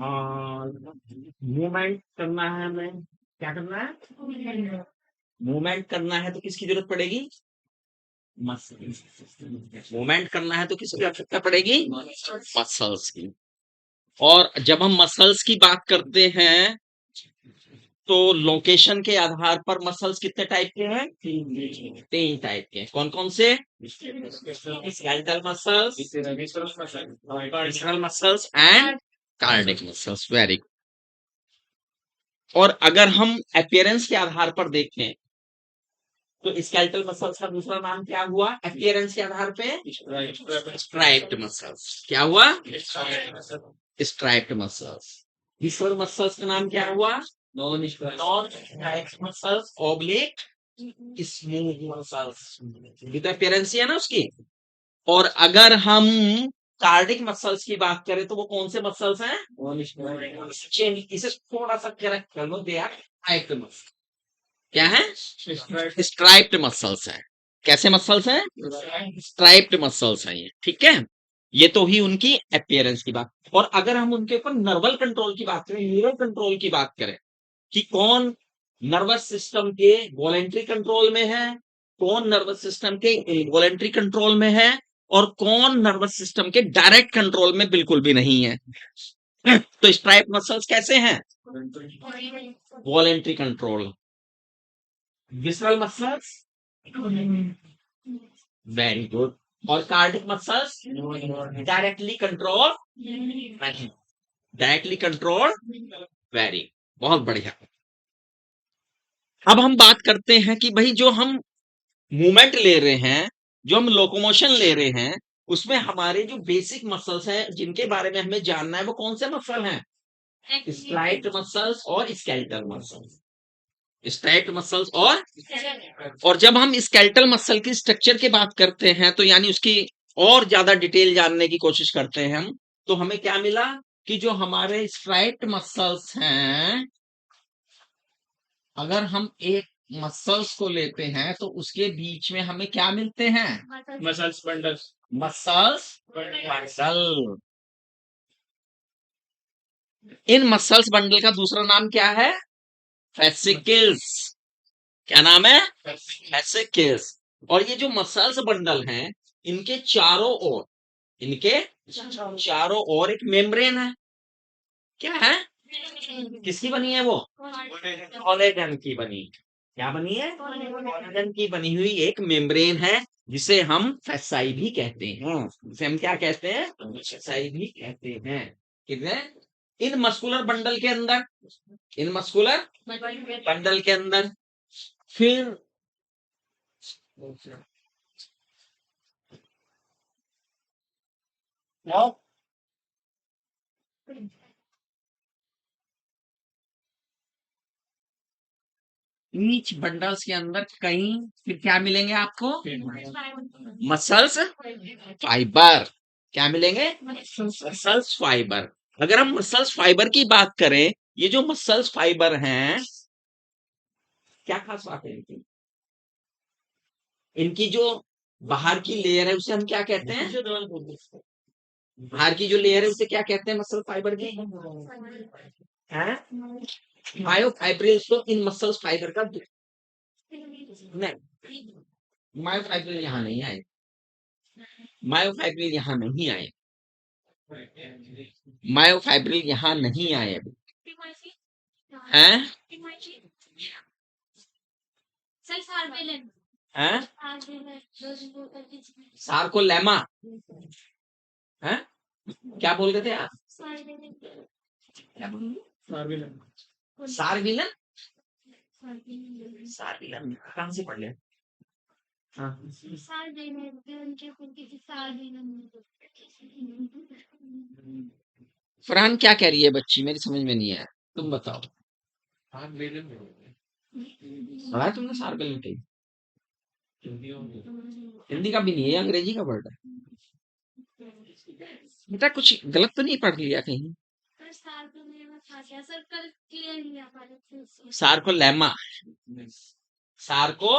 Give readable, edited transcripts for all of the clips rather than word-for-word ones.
और मूवमेंट करना है हमें, क्या करना है, मूवमेंट करना है तो किसकी जरूरत पड़ेगी, मसल्स। मूवमेंट करना है तो किसकी आवश्यकता पड़ेगी, मसल्स की। और जब हम मसल्स की बात करते हैं तो लोकेशन के आधार पर मसल्स कितने टाइप के हैं, 3 टाइप के हैं। कौन कौन से, skeletal muscles, personal muscles and cardiac muscles. Very good. और अगर हम अपीयरेंस के आधार पर देखें तो स्केलेटल मसल्स का दूसरा नाम क्या हुआ, अपीयरेंस के आधार पे स्ट्राइप्ड मसल्स। क्या हुआ, स्ट्राइप्ड मसल्स। विजुअल मसल्स का नाम क्या हुआ, non striped muscles oblique smooth muscles. ये तो अपीयरेंस ही है ना उसकी। और अगर हम कार्डिक मसल्स की बात करें तो वो कौन से मसल्स हैं, इसे थोड़ा सा करेक्ट कर लो, दे आर स्ट्राइप्ड मसल्स। क्या है, स्ट्राइप्ड मसल्स है। कैसे मसल्स हैं, स्ट्राइप्ड मसल्स हैं ये, ठीक है। ये तो ही उनकी अपीयरेंस की बात। और अगर हम उनके ऊपर नर्वल कंट्रोल की बात करें, न्यूरल कंट्रोल की बात करें कि कौन नर्वस सिस्टम के वॉलेंट्री कंट्रोल में है, कौन नर्वस सिस्टम के इनवॉलेंट्री कंट्रोल में है, और कौन नर्वस सिस्टम के डायरेक्ट कंट्रोल में बिल्कुल भी नहीं है। तो स्ट्राइप मसल्स कैसे हैं, voluntary control. Visceral muscles, very good. और cardiac muscles directly control, directly control, very, बहुत बढ़िया। अब हम बात करते हैं कि भाई जो हम मूवमेंट ले रहे हैं, जो हम लोकोमोशन ले रहे हैं, उसमें हमारे जो बेसिक मसल्स हैं जिनके बारे में हमें जानना है वो कौन से मसल हैं, स्ट्राइप्ड मसल्स और स्केलेटल मसल्स। स्ट्राइप्ड मसल्स और जब हम स्केलेटल मसल की स्ट्रक्चर की बात करते हैं तो यानी उसकी और ज्यादा डिटेल जानने की कोशिश करते हैं हम, तो हमें क्या मिला कि जो हमारे स्ट्राइप्ड मसल्स हैं, अगर हम एक मसल्स को लेते हैं तो उसके बीच में हमें क्या मिलते हैं, मसल्स बंडल, मसल्स बंडल। इन मसल्स बंडल का दूसरा नाम क्या है, फेसिकल्स। क्या नाम है, फेसिकल्स। और ये जो मसल्स बंडल हैं, इनके चारों ओर, इनके चारों ओर एक मेम्ब्रेन है। क्या है, किसकी बनी है वो, कोलेजन की बनी। क्या बनी है, कोलेजन की बनी हुई एक मेम्ब्रेन है, जिसे हम फेसाई भी कहते हैं। जिसे हम क्या कहते हैं, फेसाई भी कहते हैं। कितने, इन मस्कुलर बंडल के अंदर, इन मस्कुलर बंडल के अंदर फिर ईच बंडल्स के अंदर कहीं फिर क्या मिलेंगे आपको, मसल्स फाइबर। क्या मिलेंगे, मसल्स फाइबर। अगर हम मसल्स फाइबर की बात करें, ये जो मसल्स फाइबर हैं, क्या खास बात है इनकी, इनकी जो बाहर की लेयर है उसे हम क्या कहते हैं, बाहर की जो लेयर है उसे क्या कहते हैं, मसल फाइबर की है, मायोफाइब्रिल्स। तो इन मसल्स फाइबर का नहीं, मायोफाइब्रिल यहाँ नहीं आए, मायोफाइब्रिल यहाँ नहीं आए, मायोफाइब्रिल यहाँ नहीं आए अभी हैं, हैं, सार्कोलेमा हैं, क्या बोल रहे थे आप, क्या बोल रहे थे? सार्विलन, सार्विलन कहाँ से पढ़ लिया, हाँ। फरहान क्या कह रही है बच्ची, मेरी समझ में नहीं आया, तुम बताओ। पढ़ा है तुमने सार्विलन कहीं, हिंदी का भी नहीं है, अंग्रेजी का वर्ड है। बेटा कुछ गलत तो नहीं पढ़ लिया कहीं, सार्कोलेमा, सार्को,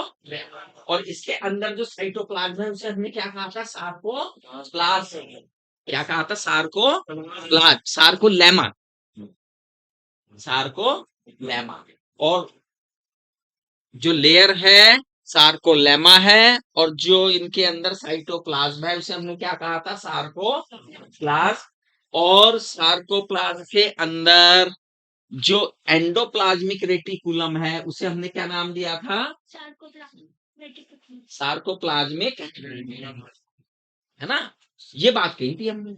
और इसके अंदर जो साइटोप्लाज्म है उसे हमने क्या कहा था, सार्कोप्लाज्म। क्या कहा था, सार्कोप्लाज्म, सार्कोलेमा। सार्कोलेमा। और जो लेयर है सार्कोलेमा है, और जो इनके अंदर साइटोप्लाज्म है उसे हमने क्या कहा था, सार्कोप्लाज्म। और सार्कोप्लाज्म के अंदर जो एंडोप्लाज्मिक रेटिकुलम है उसे हमने क्या नाम दिया था, सार्कोप्लाज्मिक, है ना। ये बात कही थी हमने,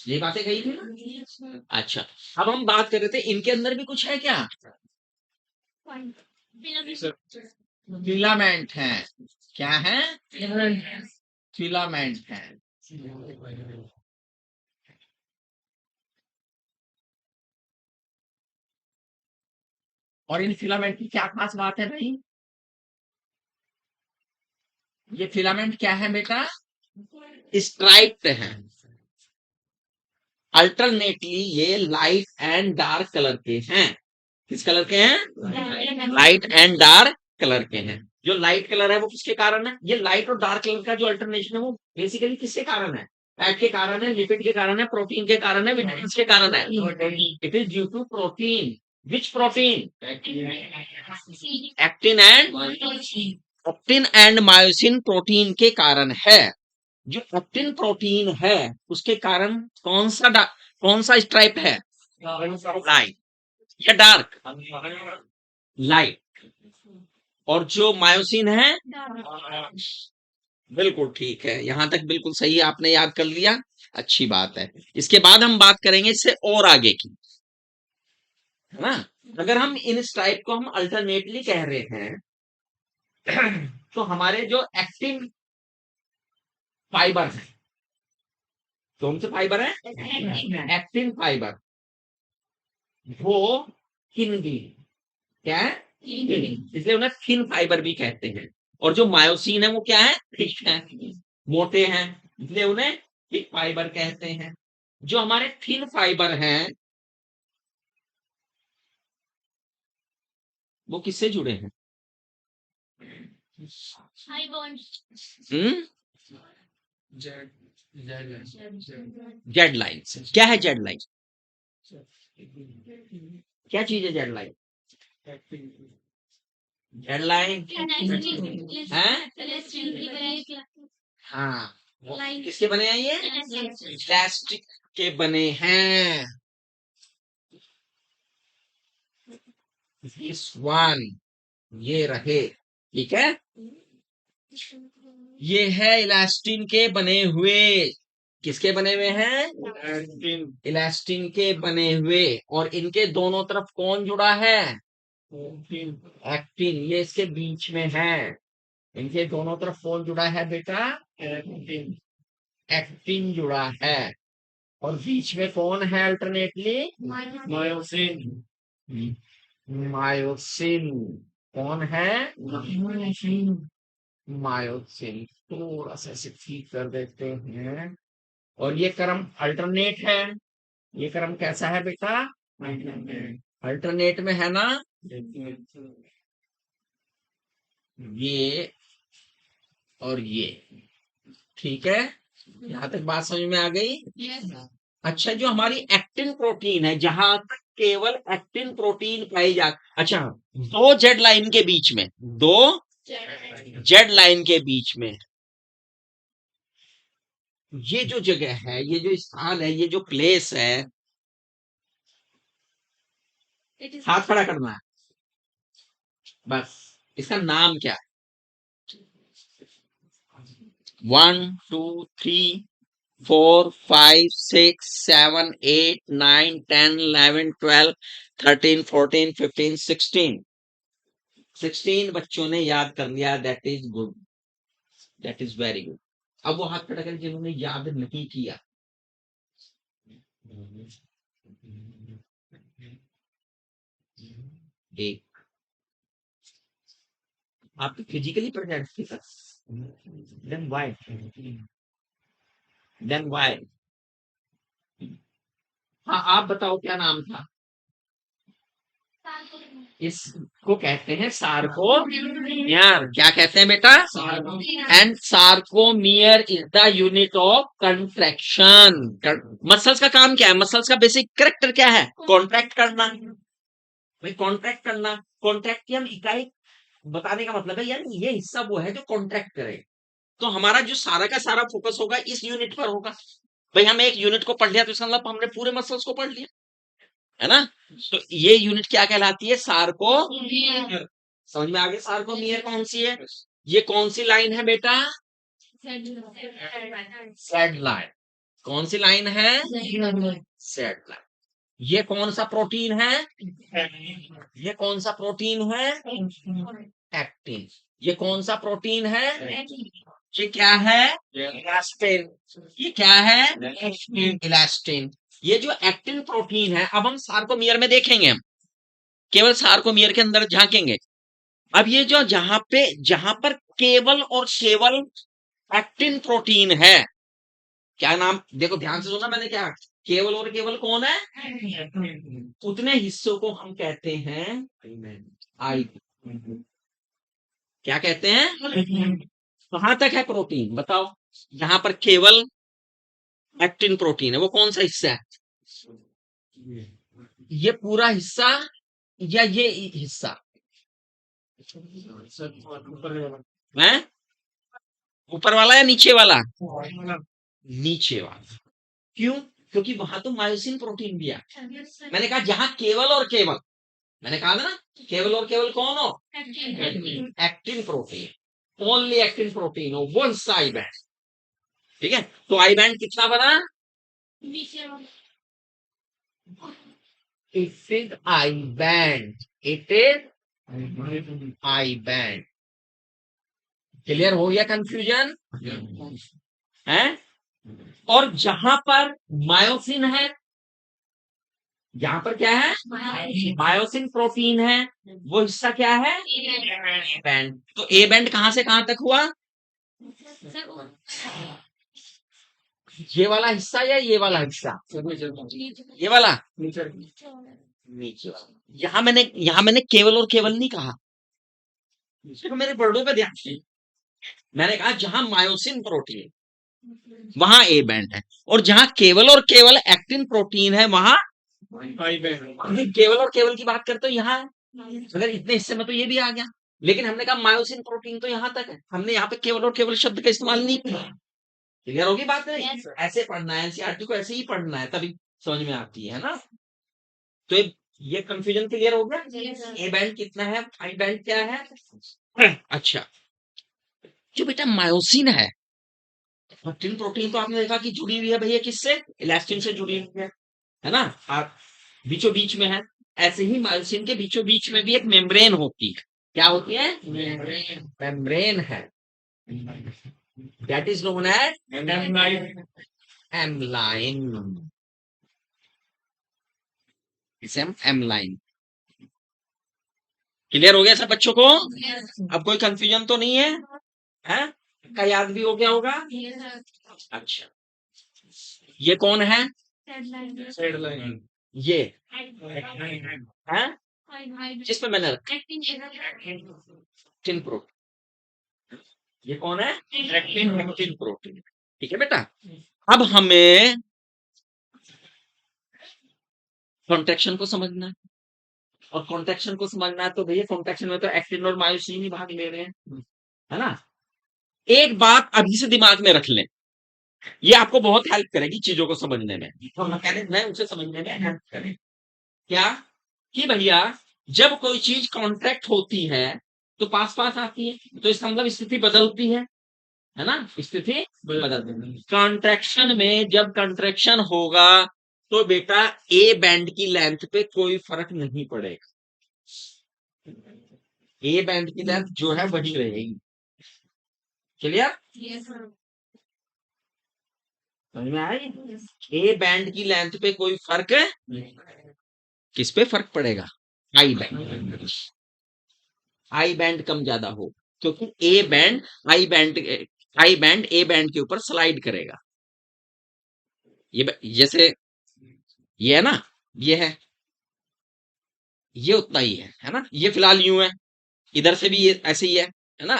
ये बातें कही थी ना। अच्छा, अब हम बात कर रहे थे इनके अंदर भी कुछ है क्या, फिलामेंट है। क्या है, फिलामेंट है। और इन फिलामेंट की क्या खास बात है भाई, ये फिलामेंट क्या है बेटा, स्ट्राइप्ड है। अल्टरनेटली ये लाइट एंड डार्क कलर के हैं। किस कलर के हैं, लाइट एंड डार्क कलर के हैं। जो लाइट कलर है वो किसके कारण है, ये लाइट और डार्क कलर का जो अल्टरनेशन है वो बेसिकली किसके कारण है, फैट के कारण है, लिपिड के कारण है, प्रोटीन के कारण है, विटामिन के कारण है। It is due to protein. Which protein, actin and, actin and myosin protein के कारण है। जो एक्टिन प्रोटीन है उसके कारण कौन सा स्ट्राइप है, लाइट या डार्क, लाइट। और जो मायोसिन है, बिल्कुल ठीक है, यहां तक बिल्कुल सही आपने याद कर लिया, अच्छी बात है। इसके बाद हम बात करेंगे इससे और आगे की, है ना। अगर हम इन स्ट्राइप को हम अल्टरनेटली कह रहे हैं तो हमारे जो एक्टिन फाइबर है, कौन से फाइबर है, एक्टिन फाइबर, वो थिन भी, क्या है, इसलिए उन्हें थिन फाइबर भी कहते हैं। और जो मायोसिन है वो क्या है, थिक है, मोटे हैं, इसलिए उन्हें थिक फाइबर कहते हैं। जो हमारे थिन फाइबर हैं वो किससे जुड़े हैं, हम्म, जेड लाइन से। क्या है जेड लाइन, क्या चीज है जेड लाइन, जेड लाइन है, हाँ, वो किसके बने हैं, ये इलास्टिक के बने हैं। दिस वन, ये रहे, ठीक है। ये है इलास्टिन के बने हुए, किसके बने हुए हैं, इलास्टिन के बने हुए। और इनके दोनों तरफ कौन जुड़ा है, एक्टिन, ये इसके बीच में है। इनके दोनों तरफ कौन जुड़ा है बेटा, एक्टिन, एक्टिन जुड़ा है। और बीच में कौन है अल्टरनेटली, मायोसिन, मायोसिन कौन है, मायोसिन। थोड़ा सा इसे ठीक कर देते हैं। और ये क्रम अल्टरनेट है, ये क्रम कैसा है बेटा, अल्टरनेट में है ना। ये और ये, ठीक है, यहां तक बात समझ में आ गई। अच्छा, जो हमारी एक्टिन प्रोटीन है, जहां तक केवल एक्टिन प्रोटीन पाई जा, अच्छा, दो जेड लाइन के बीच में, दो जेड लाइन के बीच में ये जो जगह है, ये जो स्थान है, ये जो प्लेस है, हाथ खड़ा करना है बस, इसका नाम क्या है, 1 2 3 4 5 6 7 8 9 10 11 12 13 14 15 16, 16 बच्चों ने याद कर लिया, that is good, that is very good. अब वो हाथ खड़ा करें जिन्होंने याद नहीं किया, एक, आप तो फिजिकली प्रेजेंट थी sir, then why, then why, हाँ आप बताओ क्या नाम था, इसको कहते हैं सार्कोमियर। क्या कहते हैं बेटा? And sarcomere is the unit of contraction. Muscles का काम क्या है? मसल्स का बेसिक कैरेक्टर क्या है? कॉन्ट्रैक्ट करना। भाई कॉन्ट्रैक्ट करना, कॉन्ट्रैक्ट की हम इकाई बताने का मतलब है यार ये हिस्सा वो है जो कॉन्ट्रैक्ट करे। तो हमारा जो सारा का सारा फोकस होगा इस यूनिट पर होगा। भाई हम एक यूनिट को पढ़ लिया तो इसका मतलब हमने पूरे मसल्स को पढ़ लिया, है ना? तो ये यूनिट क्या कहलाती है? सार्कोमियर। समझ में आ गया सार्कोमियर कौन सी है? ये कौन सी लाइन है बेटा? Said line. कौन सी लाइन है? Said line. ये कौन सा प्रोटीन है? ये कौन सा प्रोटीन है? एक्टिन। ये कौन सा प्रोटीन है? ये क्या है? इलास्टिन। ये क्या है? इलास्टिन। ये जो एक्टिन प्रोटीन है, अब हम सार्कोमियर में देखेंगे, हम केवल सार्कोमियर के अंदर झांकेंगे। अब ये जो जहां पर केवल और केवल एक्टिन प्रोटीन है, क्या नाम? देखो ध्यान से सुना मैंने क्या? केवल और केवल कौन है? उतने हिस्सों को हम कहते हैं आई। क्या कहते हैं? कहां तक है प्रोटीन बताओ? यहां पर केवल एक्टिन प्रोटीन है, वो कौन सा हिस्सा है? ये पूरा हिस्सा या ये हिस्सा है? ऊपर वाला या नीचे वाला? नीचे वाला। क्यों? क्योंकि वहां तो मायोसिन प्रोटीन भी है। मैंने कहा जहां केवल और केवल, मैंने कहा था ना केवल और केवल कौन हो? Actin protein. Only actin protein हो वो हिस्सा आई बैंड। ठीक है, तो आई बैंड कितना बना? It is I band. It is I band. Clear हो गया कंफ्यूजन? है? और जहां पर मायोसिन है, जहां पर क्या है? मायोसिन प्रोटीन है, वो हिस्सा क्या है? A band. तो ए बैंड कहां से कहां तक हुआ? ये वाला हिस्सा या ये वाला हिस्सा? ये वाला नीचे वाला। यहां मैंने केवल और केवल नहीं कहा। देखो मेरे वर्डों पे ध्यान दीजिए। मैंने कहा जहां मायोसिन प्रोटीन वहां ए बैंड है, और जहां केवल और केवल एक्टिन प्रोटीन है वहां केवल और केवल की बात करते हो यहाँ है। अगर इतने हिस्से में तो ये भी आ गया, लेकिन हमने कहा मायोसिन प्रोटीन तो यहाँ तक है, हमने यहाँ पे केवल और केवल शब्द का इस्तेमाल नहीं किया। क्लियर होगी बात? है ऐसे पढ़ना है, एनसीईआरटी को ऐसे ही पढ़ना है तभी समझ में आती है ना। तो ये कंफ्यूजन क्लियर हो गया? ए बैंड कितना है, आई बैंड क्या है? अच्छा, जो बेटा मायोसिन है, एक्टिन प्रोटीन तो आपने देखा कि जुड़ी हुई है भैया किससे? इलास्टिन से जुड़ी हुई है ना? आप बीचों बीच में है। ऐसे ही मायोसिन के बीचों बीच में भी एक मेम्ब्रेन होती है। क्या होती है? मेम्ब्रेन है। That is known as M line. इसे हम एमलाइन। क्लियर हो गया सब बच्चों को? अब कोई कंफ्यूजन तो नहीं है? हैं? का याद भी हो गया होगा? अच्छा, ये कौन है? ये है जिसमें मैंने एक्टिन प्रोटीन। ये कौन है? Actin protein. ठीक है बेटा, अब हमें कॉन्ट्रैक्शन को समझना है, और कॉन्ट्रैक्शन को समझना है तो भैया कॉन्ट्रैक्शन में तो एक्टिन और मायोसिन ही भाग ले रहे हैं, है ना? एक बात अभी से दिमाग में रख लें, ये आपको बहुत हेल्प करेगी चीजों को समझने में, तो मैकेनिज्म है उसे समझने में हेल्प करें। क्या? कि भैया जब कोई चीज कॉन्ट्रैक्ट होती है तो पास पास आती है, तो इसका मतलब स्थिति बदलती है ना? स्थिति बदलती है। कॉन्ट्रैक्शन में जब कॉन्ट्रैक्शन होगा तो बेटा ए बैंड की लेंथ पे कोई फर्क नहीं पड़ेगा। ए बैंड की लेंथ जो है वही रहेगी। क्लियर? समझ में आई? ए बैंड की लेंथ पे कोई फर्क नहीं। किस पे फर्क पड़ेगा? I band. आई बैंड कम ज्यादा हो, क्योंकि ए बैंड ए बैंड के ऊपर स्लाइड करेगा। ये जैसे ये है ना, ये है, ये उतना ही है ना, ये फिलहाल यूं है, इधर से भी ये ऐसे ही है ना।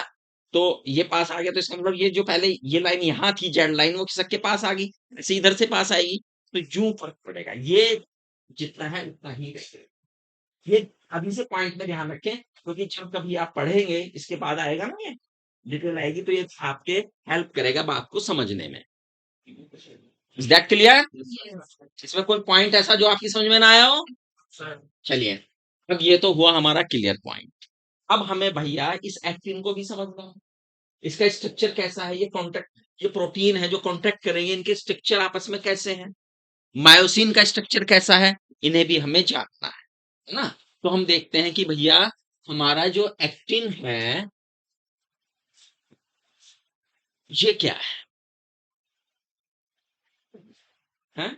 तो ये पास आ गया तो इसका मतलब ये जो पहले ये लाइन यहाँ थी जेड लाइन, वो खिसक के पास आ गई, ऐसे इधर से पास आएगी, तो यूं फर्क पड़ेगा, ये जितना है उतना ही रहेगा। ये अभी से पॉइंट में ध्यान रखें, क्योंकि जब कभी आप पढ़ेंगे इसके बाद आएगा ना, ये डिटेल आएगी, तो ये आपके हेल्प करेगा बात को समझने में। Is that clear? इसमें कोई पॉइंट ऐसा जो आपकी समझ में ना आया हो? चलिए, अब ये तो हुआ हमारा क्लियर पॉइंट। अब हमें भैया इस एक्टिन को भी समझना है, इसका स्ट्रक्चर कैसा है, ये कॉन्ट्रैक्ट, ये प्रोटीन है जो कॉन्ट्रैक्ट करेंगे, इनके स्ट्रक्चर आपस में कैसे हैं, मायोसिन का स्ट्रक्चर कैसा है, इन्हें भी हमें जानना है ना। तो हम देखते हैं कि भैया हमारा जो एक्टिन ये क्या है?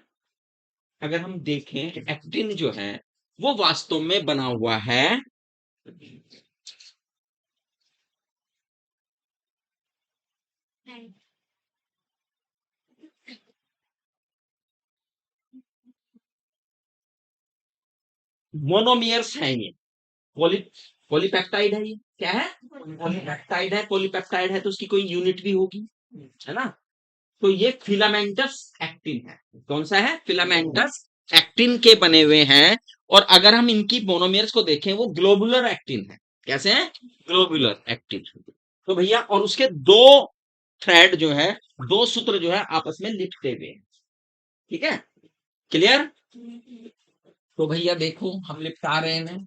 अगर हम देखें एक्टिन जो है वो वास्तव में बना हुआ है मोनोमियर्स है, ये पॉली पॉलीपेप्टाइड है, ये क्या है, पॉलीपेप्टाइड है, पॉलीपेप्टाइड है तो उसकी कोई यूनिट भी होगी, है ना। तो ये फिलामेंटस एक्टिन है, कौन सा है, फिलामेंटस एक्टिन के बने हुए हैं। और अगर हम इनकी मोनोमियर्स को देखें वो ग्लोबुलर एक्टिन है, कैसे है, ग्लोबुलर एक्टिन। तो भैया और उसके दो थ्रेड जो है, दो सूत्र जो है आपस में लिपटे हुए हैं, ठीक है, क्लियर। तो भैया देखो हम लिपटा रहे हैं,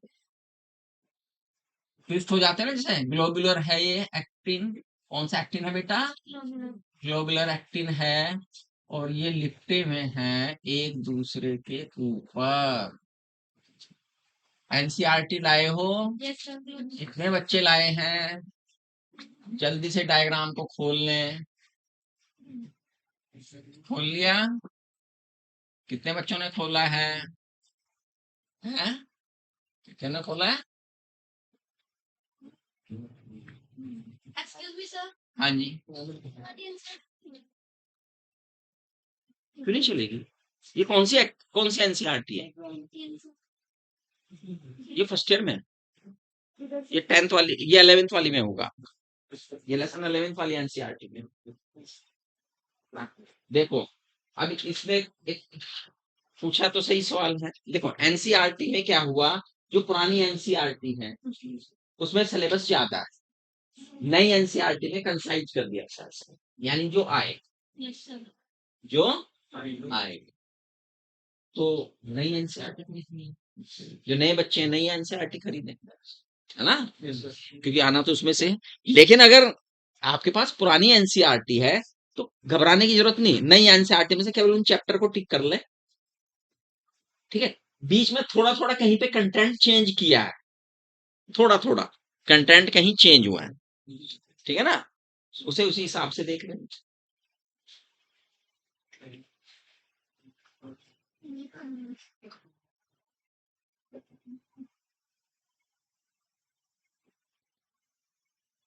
ट्विस्ट हो जाते हैं ना, जैसे ग्लोबुलर है ये एक्टिन, कौन सा एक्टिन है बेटा, ग्लोबुलर एक्टिन है, और ये लिपटे हुए हैं एक दूसरे के ऊपर। एनसीईआरटी लाए हो? कितने बच्चे लाए हैं? जल्दी से डायग्राम को खोल लें। खोल लिया? कितने बच्चों ने खोला है? हैं? कितने ने खोला है? हाँ जी, क्यों नहीं चलेगी? ये कौन सी एनसीईआरटी है? ये फर्स्ट ईयर में है? ये 10th वाली, ये 11th वाली में होगा, ये लेसन 11th वाली एनसीईआरटी में। देखो अब इसने एक पूछा तो सही सवाल है, देखो एनसीईआरटी में क्या हुआ, जो पुरानी एनसीईआरटी है उसमें सिलेबस ज्यादा है, नई एनसीईआरटी में कंसाइज कर दिया सर, यानी जो आए, जो आए, तो नई एनसीईआरटी खरीदनी, जो नए बच्चे हैं नई एनसीईआरटी खरीदें, है ना, क्योंकि आना तो उसमें से है। लेकिन अगर आपके पास पुरानी एनसीईआरटी है तो घबराने की जरूरत नहीं, नई एनसीईआरटी में से केवल उन चैप्टर को टिक कर ले, ठीक है। बीच में थोड़ा थोड़ा कहीं पे कंटेंट चेंज किया है, थोड़ा थोड़ा कंटेंट कहीं चेंज हुआ है, ठीक है ना, उसे उसी हिसाब से देख लें।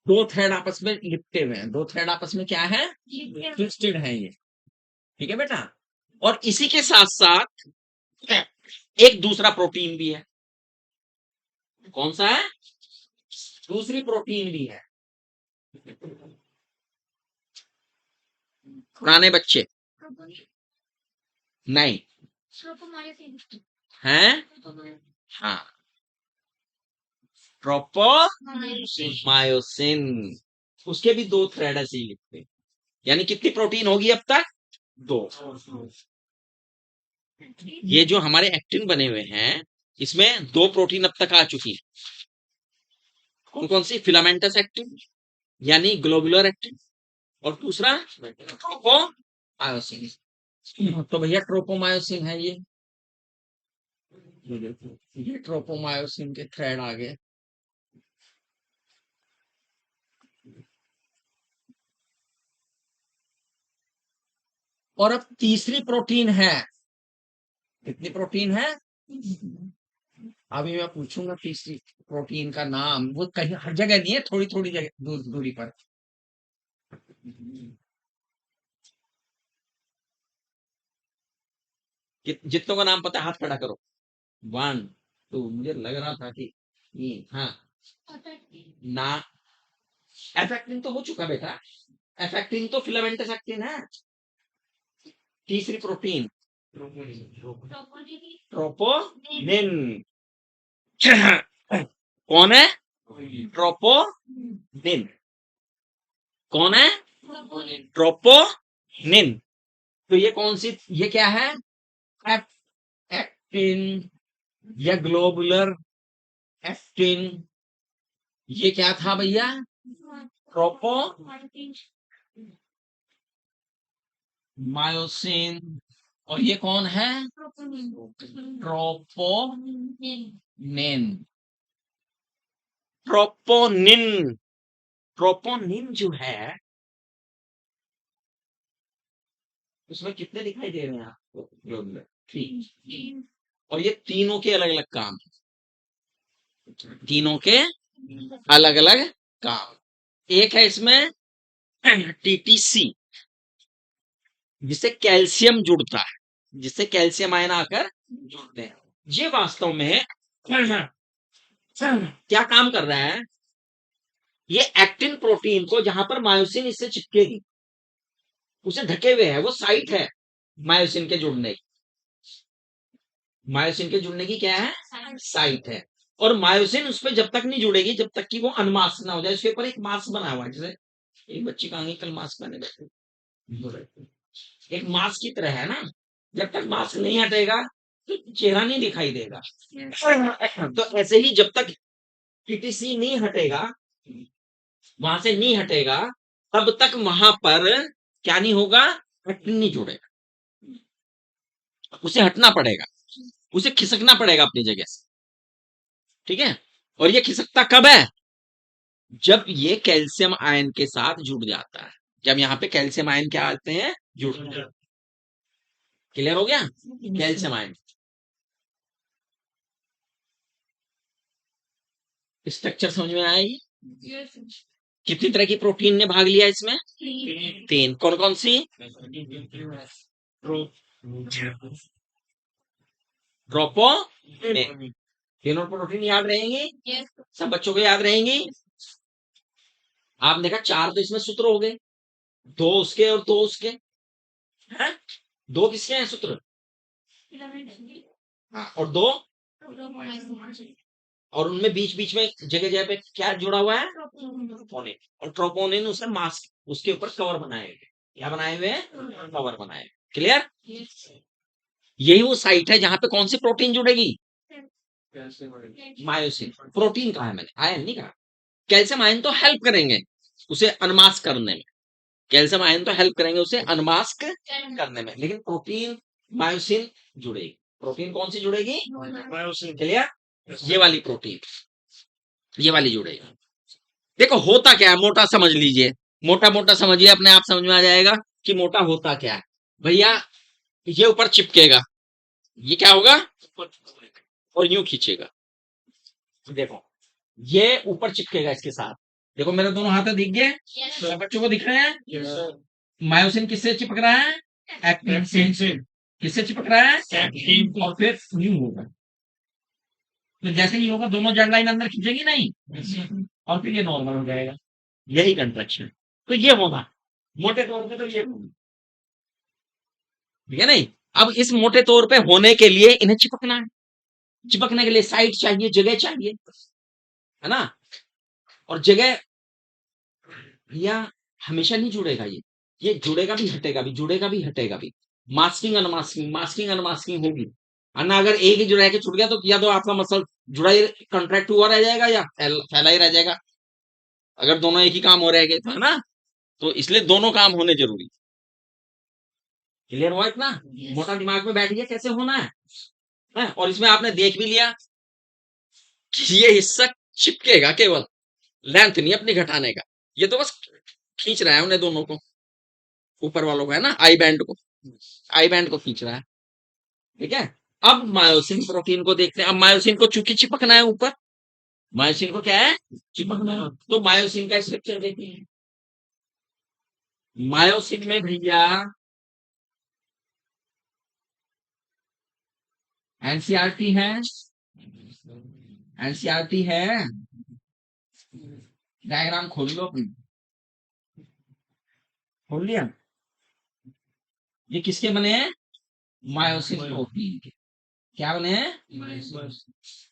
दो थ्रेड आपस में लिपटे हुए हैं, दो थ्रेड आपस में क्या है, ट्विस्टेड है ये, ठीक है बेटा। और इसी के साथ साथ एक दूसरा प्रोटीन भी है, कौन सा है, दूसरी प्रोटीन भी है, पुराने बच्चे नहीं हैं, हाँ, ट्रोपोमायोसिन, उसके भी दो थ्रेड ऐसे ही लिखते हैं, यानी कितनी प्रोटीन होगी अब तक, दो। ये जो हमारे एक्टिन बने हुए हैं इसमें दो प्रोटीन अब तक आ चुकी है, कौन कौन सी, फिलामेंटस एक्टिन यानी ग्लोबुलर एक्टिन, और दूसरा ट्रोपोमायोसिन। तो भैया ट्रोपोमायोसिन है ये ट्रोपोमायोसिन के थ्रेड आ गए। और अब तीसरी प्रोटीन है, कितनी प्रोटीन है, अभी मैं पूछूंगा तीसरी प्रोटीन का नाम, वो कहीं हर जगह नहीं है, थोड़ी थोड़ी जगह दूरी पर। जितनों का नाम पता है हाथ खड़ा करो, 1 तो मुझे लग रहा था कि हाँ ना, एफेक्टिन तो हो चुका बेटा, एफेक्टिन तो फिलामेंटस एक्टिन है। तीसरी प्रोटीन ट्रोपोनिन। कौन है? ट्रोपोनिन। कौन है? ट्रोपोनिन। तो ये कौन सी, ये क्या है? एक्टिन या ग्लोबुलर एक्टिन। ये क्या था भैया? ट्रोपो मायोसिन। और ये कौन है? ट्रोपोनिन। ट्रोपोनिन, ट्रोपोनिन जो है उसमें कितने दिखाई दे रहे हैं आपको? ग्लोबुलर 3। और ये तीनों के अलग अलग काम, तीनों के अलग अलग काम। एक है इसमें टीटीसी, जिससे कैल्शियम जुड़ता है, जिससे कैल्शियम आयन आकर जुड़ते हैं। ये वास्तव में क्या काम कर रहा है? ये एक्टिन प्रोटीन को, जहां पर मायोसिन इससे चिपकेगी, उसे ढके हुए है, वो साइट है मायोसिन के जुड़ने की। मायोसिन के जुड़ने की क्या है? साइट है। और मायोसिन उस पर जब तक नहीं जुड़ेगी जब तक कि वो अनमास्क ना हो जाए। उसके ऊपर एक मास्क बना हुआ है, जैसे एक बच्ची का कल मास्क पहने बैठे, एक मास्क की तरह है ना। जब तक मास्क नहीं हटेगा तो चेहरा नहीं दिखाई देगा। तो ऐसे ही जब तक टीटीसी नहीं हटेगा, वहां से नहीं हटेगा, तब तक वहां पर क्या नहीं होगा? एक्टिन नहीं जुड़ेगा। उसे हटना पड़ेगा, उसे खिसकना पड़ेगा अपनी जगह से। ठीक है? और ये खिसकता कब है? जब ये कैल्शियम आयन के साथ जुड़ जाता है। जब यहाँ पे कैल्शियम आयन क्या आते हैं? जुड़। क्लियर हो गया? कैल्शियम आयन स्ट्रक्चर समझ में आएगी? कितनी तरह की प्रोटीन ने भाग लिया इसमें? 3। कौन कौन सी? ट्रोपो, तीनों प्रोटीन याद रहेंगी? सब बच्चों को याद रहेंगी? आपने देखा 4 तो इसमें सूत्र हो गए, 2 उसके और 2 उसके हैं? 2 किसके हैं सूत्र? हाँ, और 2, और उनमें बीच बीच में जगह जगह पे क्या जुड़ा हुआ है? ट्रोपोनिन। और ट्रोपोनिन उसे मास्क, उसके ऊपर कवर बनाए हुए। क्या बनाए हुए? कवर बनाए। क्लियर? यही वो साइट है जहां पे कौन सी प्रोटीन जुड़ेगी? मायोसिन। प्रोटीन कहा है मैंने, आयन नहीं कहा। कैल्शियम आयन तो हेल्प करेंगे उसे अनमास्क करने में, कैल्शियम आयन तो हेल्प करेंगे उसे अनमास्क करने में, लेकिन प्रोटीन मायोसिन जुड़ेगी। प्रोटीन कौन सी जुड़ेगी? मायोसिन। क्लियर? ये वाली प्रोटीन, ये वाली जुड़ेगी। देखो होता क्या है, मोटा समझ लीजिए, मोटा मोटा समझिए, अपने आप समझ में आ जाएगा कि मोटा होता क्या है। भैया ये ऊपर चिपकेगा, ये क्या होगा? और यूं खींचेगा। देखो ये ऊपर चिपकेगा इसके साथ। देखो मेरे दोनों हाथ दिख गए? सब बच्चों को दिख रहे हैं? मायोसिन किससे चिपक रहा है? एक्टिन से। किससे चिपक रहा है? एक्टिन। और फिर यूं होगा, तो जैसे ही होगा दोनों जड़ लाइन अंदर खींचेगी नहीं, और फिर ये नॉर्मल हो जाएगा। यही कंट्रैक्शन। तो ये होगा मोटे तौर पे, तो ये होगा, ठीक है नहीं? अब इस मोटे तौर पे होने के लिए इन्हें चिपकना है, चिपकने के लिए साइड चाहिए, जगह चाहिए, है ना? और जगह या हमेशा नहीं जुड़ेगा, ये जुड़ेगा भी हटेगा भी, जुड़ेगा भी हटेगा भी। मास्किंग अनमास्किंग, मास्किंग अनमास्किंग होगी। अन्ना अगर एक ही जुड़ा के छूट गया तो या तो आपका मसल जुड़ा ही कॉन्ट्रैक्ट हुआ रह जाएगा या फैला ही रह जाएगा। अगर दोनों एक ही काम हो रहे तो, है ना? तो इसलिए दोनों काम होने जरूरी। क्लियर हुआ इतना? मोटा दिमाग में बैठ गया कैसे होना है? और इसमें आपने देख भी लिया कि ये हिस्सा चिपकेगा केवल, लेंथ नहीं अपनी घटाने का। ये तो बस खींच रहा है उन्हें दोनों को, ऊपर वालों को, है ना? आई बैंड को, आई बैंड को खींच रहा है। ठीक है? अब मायोसिन प्रोटीन को देखते हैं। अब मायोसिन को चूंकि चिपकना है ऊपर, मायोसिन को क्या है? चिपकना है। तो मायोसिन का स्ट्रक्चर देखते हैं। मायोसिन में भैया एनसीईआरटी है, एनसीईआरटी है, डायग्राम खोल लो अपनी, खोल लिया। ये किसके बने हैं? मायोसिन प्रोटीन के। क्या बने हैं?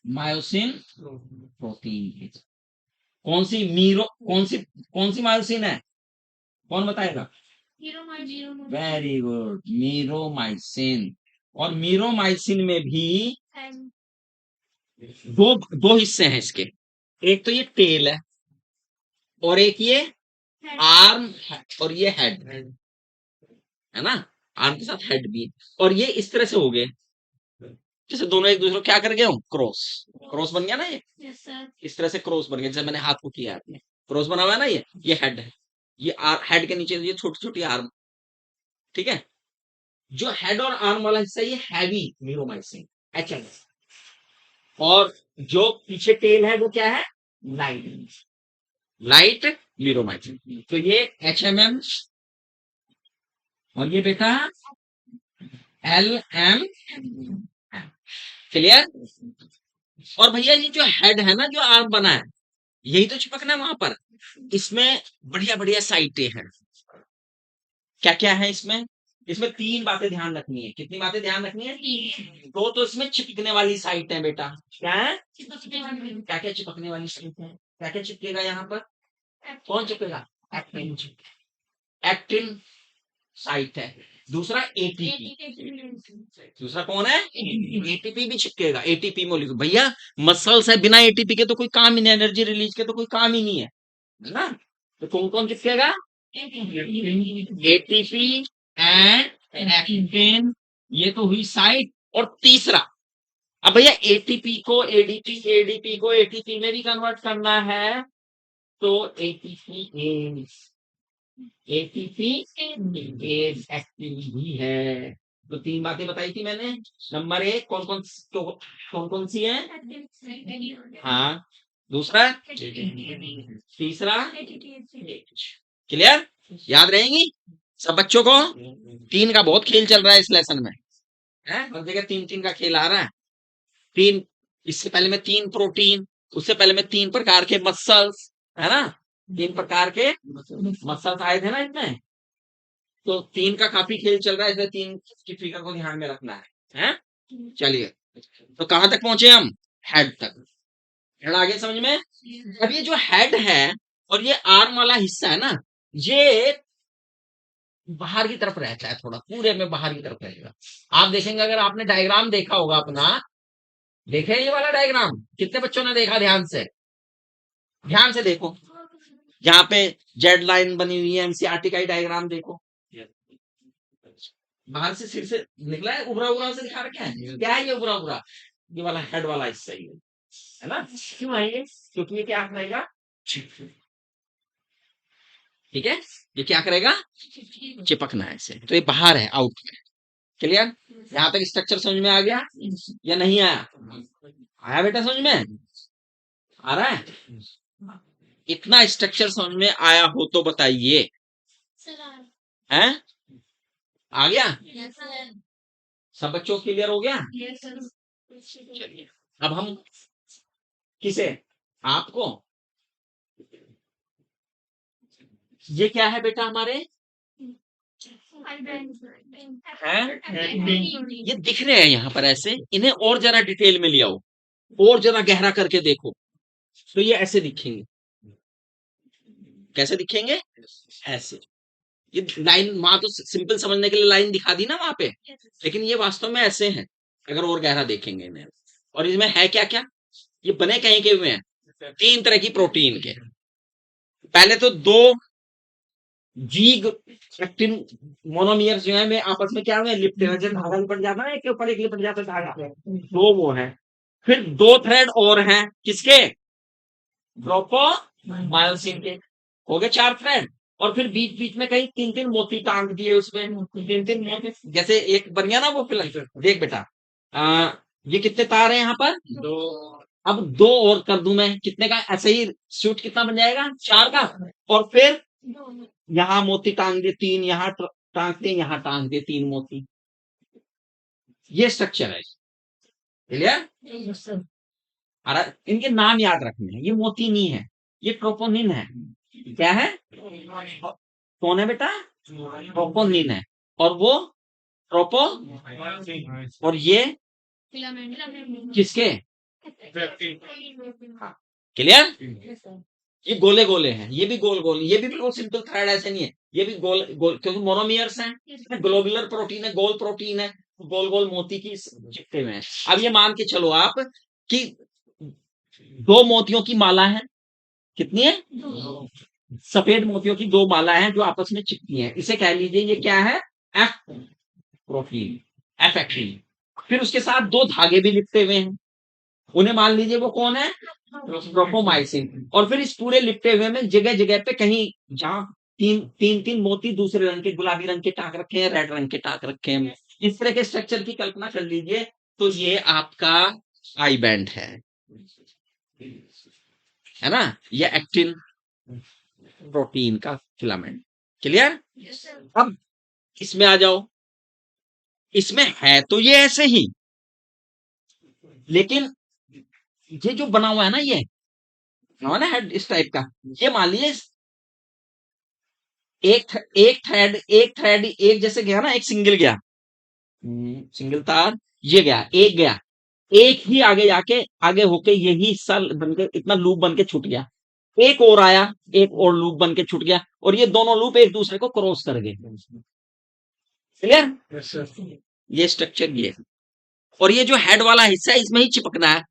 मायोसिन प्रोटीन के। कौन सी मीरो, कौन सी मायोसिन है, कौन बताएगा? Very good, मीरोमाइसिन। और मीरोमाइसिन में भी दो दो हिस्से हैं इसके, एक तो ये टेल है और एक ये आर्म है, और ये हेड है ना, आर्म के साथ हेड भी है। और ये इस तरह से हो गए, जैसे दोनों एक दूसरे को क्या कर गए हो, क्रॉस, क्रॉस बन गया ना ये, इस तरह से क्रॉस बन गया, जैसे मैंने हाथ को किया आपने, क्रॉस बना हुआ है ना, ये हेड है, ये हेड के नीचे ये छोटी छोटी आर्म, ठीक है। जो हेड और आर्म वाला हिस्सा ये हैवी मीरोमाइसिन एच, और जो पीछे टेल है वो क्या है, लाइट, लाइट मीरोमाइसिन। तो ये HMM और ये बेटा LM, क्लियर। और भैया ये जो हेड है ना, जो आर्म बना है, यही तो चिपकना है वहां पर। इसमें बढ़िया बढ़िया साइटें हैं। क्या क्या है इसमें? इसमें तीन बातें ध्यान रखनी है। कितनी बातें ध्यान रखनी है? दो तो इसमें चिपकने वाली साइट है बेटा। क्या है? क्या क्या चिपकने वाली साइट है? क्या क्या चिपकेगा यहाँ पर? कौन चिपकेगा? एक्टिन, एक्टिन साइट है। दूसरा एटीपी, दूसरा कौन है? एटीपी भी चिपकेगा। एटीपी मोलिक्यूल, भैया मसल्स है, बिना एटीपी के तो कोई काम ही नहीं, एनर्जी रिलीज के तो कोई काम ही नहीं है ना। तो कौन कौन चिपकेगा? एटीपी एंड एक्टिन, ये तो हुई साइट। और तीसरा, अब भैया एटीपी को एडीपी, एडीपी को एटीपी में भी कन्वर्ट करना है, तो एटीपी एटीपी एक्टिव भी है। तो तीन बातें बताई थी मैंने। नंबर एक, कौन कौन तो कौन कौन सी है? हाँ, दूसरा, तीसरा, क्लियर, याद रहेंगी सब बच्चों को? तीन का बहुत खेल चल रहा है इस लेसन में, है हर जगह तीन तीन का खेल आ रहा है। तीन, इससे पहले में तीन प्रोटीन, उससे पहले में तीन प्रकार के मसल्स, है ना, तीन प्रकार के मसल्स आए थे ना इसमें। तो तीन का काफी खेल चल रहा है, इसलिए तीन की फिगर को ध्यान में रखना है? चलिए, तो कहां तक पहुंचे हम? हेड तक। हेड आगे समझ में? अब ये जो हेड है और ये आर्म वाला हिस्सा है ना, ये बाहर की तरफ रहता है, थोड़ा पूरे में बाहर की तरफ रहेगा। आप देखेंगे, अगर आपने डायग्राम देखा होगा अपना, देखे ये वाला डायग्राम? कितने बच्चों ने देखा? ध्यान से देखो, यहाँ पे जेड लाइन बनी हुई है, एनसीईआरटी का ही डायग्राम देखो। बाहर से सिर से निकला है, उभरा उभरा से दिखा रखा है। क्या है ये उभरा उभरा? ये वाला हेड वाला हिस्सा ही है ना। क्यों है ये? क्योंकि ये क्या करेगा, ठीक है, ये क्या करेगा, चिपकना है इसे। तो ये बाहर है, आउट में। क्लियर? यहाँ तक स्ट्रक्चर समझ में आ गया या नहीं आया? आया बेटा समझ में? आ रहा है? इतना स्ट्रक्चर समझ में आया हो तो बताइए, हैं? आ गया? सब बच्चों को क्लियर हो गया? चलिए, अब हम किसे, आपको, ये क्या है बेटा हमारे, हैं? ये दिख रहे हैं यहाँ पर ऐसे, इन्हें और जरा डिटेल में ले आओ, और जरा गहरा करके देखो, तो ये ऐसे दिखेंगे। कैसे दिखेंगे? ऐसे। ये लाइन वहां तो सिंपल समझने के लिए लाइन दिखा दी ना वहां पे, लेकिन ये वास्तव में ऐसे हैं अगर और गहरा देखेंगे इन्हें। और इसमें है क्या क्या, ये बने कहीं के हुए हैं, तीन तरह की प्रोटीन के। पहले तो दो जीग एक्टिन मोनोमियर्स जो है वे आपस में क्या हुए, लिपटे हुए, जैसे धागा लिपट जाता है ना, एक के ऊपर एक लिपट जाता है धागा, दो वो है। फिर दो थ्रेड और हैं, किसके? ट्रोपोमायोसिन के। हो गए चार थ्रेड। और फिर बीच बीच में कहीं तीन तीन मोती टांग दिए उसमें, तीन तीन मोती, जैसे एक बन गया ना वो फिलर। देख बेटा, ये कितने तार हैं यहाँ पर? दो। अब दो और कर दूं मैं, कितने का? ऐसे ही सूट कितना बन जाएगा? चार का। और फिर यहाँ मोती टांग दे तीन, यहाँ टांग दे, यहाँ टांग दे तीन मोती। ये स्ट्रक्चर है, क्लियर? अरे इनके नाम याद रखने हैं, ये मोती नहीं है, ये ट्रोपोनिन है। क्या है? कौन है बेटा? ट्रोपोनिन है। और वो ट्रोपो, और ये किसके? क्लियर? ये गोले गोले हैं, ये भी गोल गोल, ये भी बिल्कुल सिंपल थ्रेड ऐसे नहीं है, ये भी गोल गोल, क्योंकि मोनोमियर्स हैं, ग्लोबुलर प्रोटीन है, गोल प्रोटीन है, गोल गोल मोती की चिपके हुए हैं। अब ये मान के चलो आप कि दो मोतियों की माला है, कितनी है? सफेद मोतियों की दो माला है जो आपस में चिपकी हैं, इसे कह लीजिए ये क्या है? F protein, F actin. फिर उसके साथ दो धागे भी लिपटे हुए हैं, उन्हें मान लीजिए वो कौन है? ट्रोपोमाइसिन। और फिर इस पूरे लिपटे हुए में जगह जगह पे कहीं जहां तीन तीन तीन मोती दूसरे रंग के, गुलाबी रंग के टाक रखे हैं, रेड रंग के टाक रखे हैं, इस तरह के स्ट्रक्चर की कल्पना कर लीजिए। तो ये आपका आई बैंड है ना? ये एक्टिन प्रोटीन का फिलामेंट। क्लियर? अब इसमें आ जाओ, इसमें है तो ये ऐसे ही, लेकिन ये जो बना हुआ है ना, ये बना हुआ ना हेड इस टाइप का, ये मान लीजिए एक थ्रेड एक जैसे गया ना, एक सिंगल गया, सिंगल तार, ये गया, एक गया, एक ही आगे जाके आगे होके यही हिस्सा बनके इतना लूप बन के छूट गया, एक और आया, एक और लूप बन के छूट गया, और ये दोनों लूप एक दूसरे को क्रॉस कर गए। क्लियर? ये स्ट्रक्चर ये है। और ये जो हेड वाला हिस्सा है इसमें ही चिपकना है,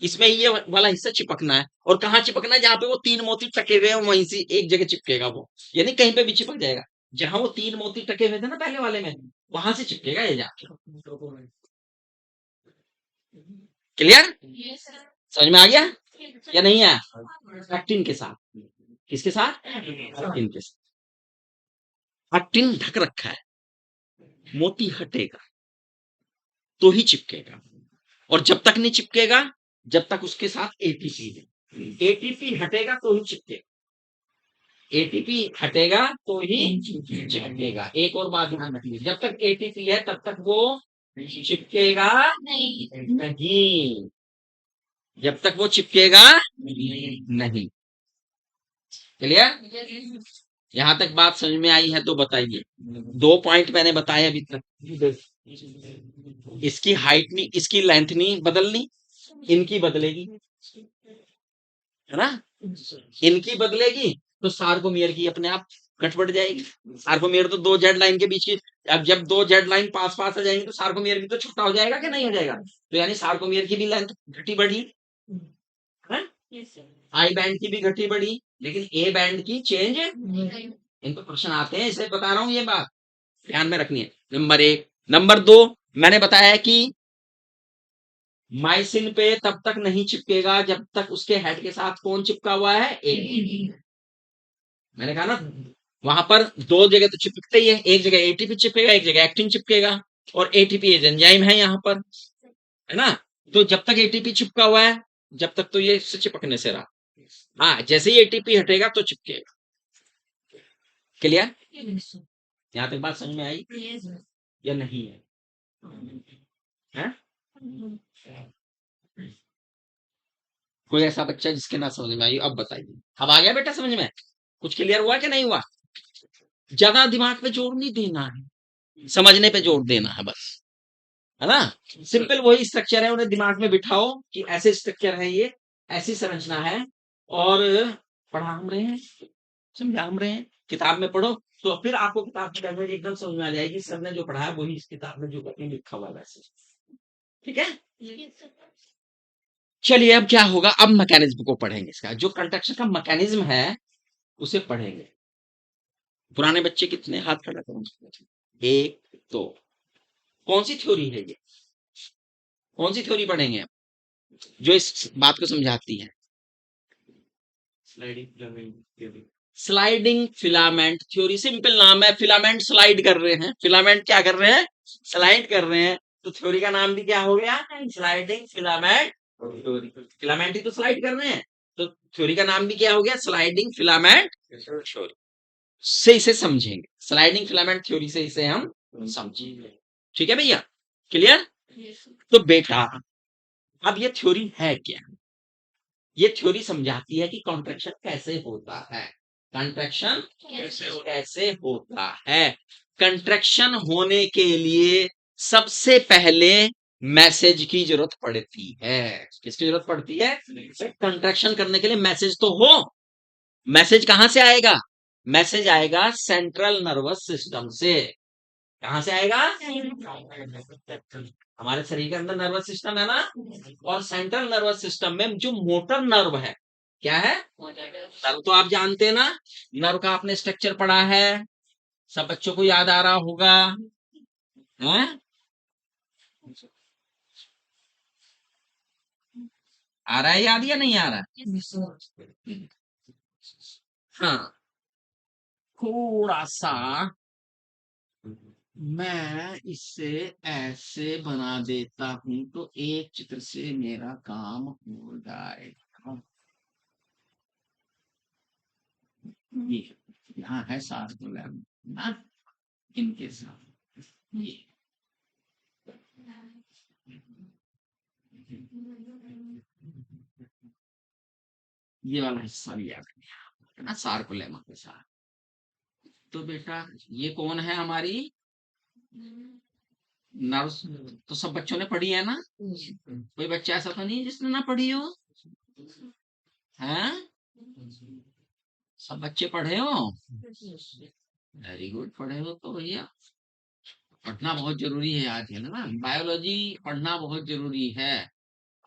इसमें ये वाला हिस्सा चिपकना है। और कहाँ चिपकना है? जहां पे वो तीन मोती टके हुए हैं वहीं से एक जगह चिपकेगा वो, यानी कहीं पे भी चिपक जाएगा। जहां वो तीन मोती टके हुए थे ना पहले वाले में, वहां से चिपकेगा ये जाके। क्लियर? समझ में आ गया या नहीं आया? एक्टिन के साथ, किसके साथ? एक्टिन के साथ। एक्टिन ढक रखा है, मोती हटेगा तो ही चिपकेगा, और जब तक नहीं चिपकेगा जब तक उसके साथ एटीपी है, एटीपी हटेगा तो ही चिपकेगा, एटीपी हटेगा तो ही चिपकेगा। एक और बात ध्यान रखिए, जब तक एटीपी है तब तक वो चिपकेगा नहीं, जब तक वो चिपकेगा नहीं। क्लियर? यहां तक बात समझ में आई है तो बताइए। दो पॉइंट मैंने बताए अभी तक, इसकी हाइट नहीं, इसकी लेंथ नहीं बदलनी, इनकी बदलेगी, है ना? इनकी बदलेगी तो सार्कोमियर की अपने आप घट जाएगी। सार्कोमियर तो दो जेड लाइन के बीच की, अब जब दो जेड लाइन पास पास आ जाएंगी तो सार्कोमियर भी तो छोटा हो जाएगा कि नहीं हो जाएगा? तो यानी सार्कोमियर की भी लेंथ घटी बढ़ी है, आई बैंड की भी घटी बढ़ी, लेकिन ए बैंड की चेंज। इनको प्रश्न आते हैं इसलिए बता रहा हूं, ये बात ध्यान में रखनी है। नंबर एक। नंबर दो, मैंने बताया कि माइसिन पे तब तक नहीं चिपकेगा जब तक उसके हेड के साथ कौन चिपका हुआ है? ए। मैंने कहा ना वहां पर दो जगह तो चिपकते ही है, एक जगह एटीपी चिपकेगा, एक जगह एक्टिन चिपकेगा, और एटीपी एंजाइम है यहाँ पर, है ना? तो जब तक एटीपी चिपका हुआ है जब तक तो ये इससे चिपकने से रहा, हाँ जैसे ही एटीपी हटेगा तो चिपकेगा। क्लियर? यहाँ तक बात समझ में आई या नहीं है? कोई ऐसा बच्चा जिसके ना समझ में आई अब बताइए। अब आ गया बेटा समझ में? कुछ क्लियर हुआ कि नहीं हुआ? ज्यादा दिमाग पे जोर नहीं देना है, समझने पे जोर देना है बस, है ना? सिंपल वही स्ट्रक्चर है, उन्हें दिमाग में बिठाओ कि ऐसे स्ट्रक्चर है, ये ऐसी संरचना है, और पढ़ा हम रहे हैं, समझा हम रहे हैं, किताब में पढ़ो तो फिर आपको किताब की लैंग्वेज एकदम समझ में आ जाएगी, सर ने जो पढ़ाया वही इस किताब में जो कहीं लिखा हुआ है वैसे। ठीक है? चलिए अब क्या होगा, अब मैकेनिज्म को पढ़ेंगे, इसका जो कंडक्शन का मैकेनिज्म है उसे पढ़ेंगे। पुराने बच्चे कितने हाथ खड़ा करो? एक, दो। कौन सी थ्योरी है ये? कौन सी थ्योरी पढ़ेंगे जो इस बात को समझाती है? Sliding filament theory. सिंपल नाम है, फिलामेंट स्लाइड कर रहे हैं, फिलामेंट क्या कर रहे हैं? स्लाइड कर रहे हैं, तो थ्योरी का नाम भी क्या हो गया? Sliding filament theory. फिलामेंट ही तो स्लाइड कर रहे हैं, तो थ्योरी का नाम भी क्या हो गया? Sliding filament theory. से इसे समझेंगे, स्लाइडिंग फिलामेंट थ्योरी से इसे हम समझेंगे। ठीक है भैया? क्लियर? तो बेटा अब ये थ्योरी है क्या? ये थ्योरी समझाती है कि कॉन्ट्रैक्शन कैसे होता है। कॉन्ट्रैक्शन कैसे होता है? कंट्रैक्शन होने के लिए सबसे पहले मैसेज की जरूरत पड़ती है। किसकी जरूरत पड़ती है? कंट्रैक्शन करने के लिए मैसेज तो हो। मैसेज कहां से आएगा? मैसेज आएगा सेंट्रल नर्वस सिस्टम से। कहां से आएगा? हमारे शरीर के अंदर नर्वस सिस्टम है ना, और सेंट्रल नर्वस सिस्टम में जो मोटर नर्व है, क्या है? नर्व तो आप जानते हैं ना, नर्व का आपने स्ट्रक्चर पढ़ा है, सब बच्चों को याद आ रहा होगा है? आ रहा है याद या नहीं आ रहा है? हाँ, थोड़ा सा मैं इसे ऐसे बना देता हूं तो एक चित्र से मेरा काम हो जाएगा। ये यहाँ है सात गुलाब ना, इनके साथ ये वाला हिस्सा भी याद है ना, सार्कुलेमा के साथ। तो बेटा ये कौन है हमारी नर्व्स? तो सब बच्चों ने पढ़ी है ना? कोई बच्चा ऐसा तो नहीं जिसने ना पढ़ी हो? हैं? सब बच्चे पढ़े हो? वेरी गुड, पढ़े हो तो भैया पढ़ना बहुत जरूरी है आज, है ना? बायोलॉजी पढ़ना बहुत जरूरी है।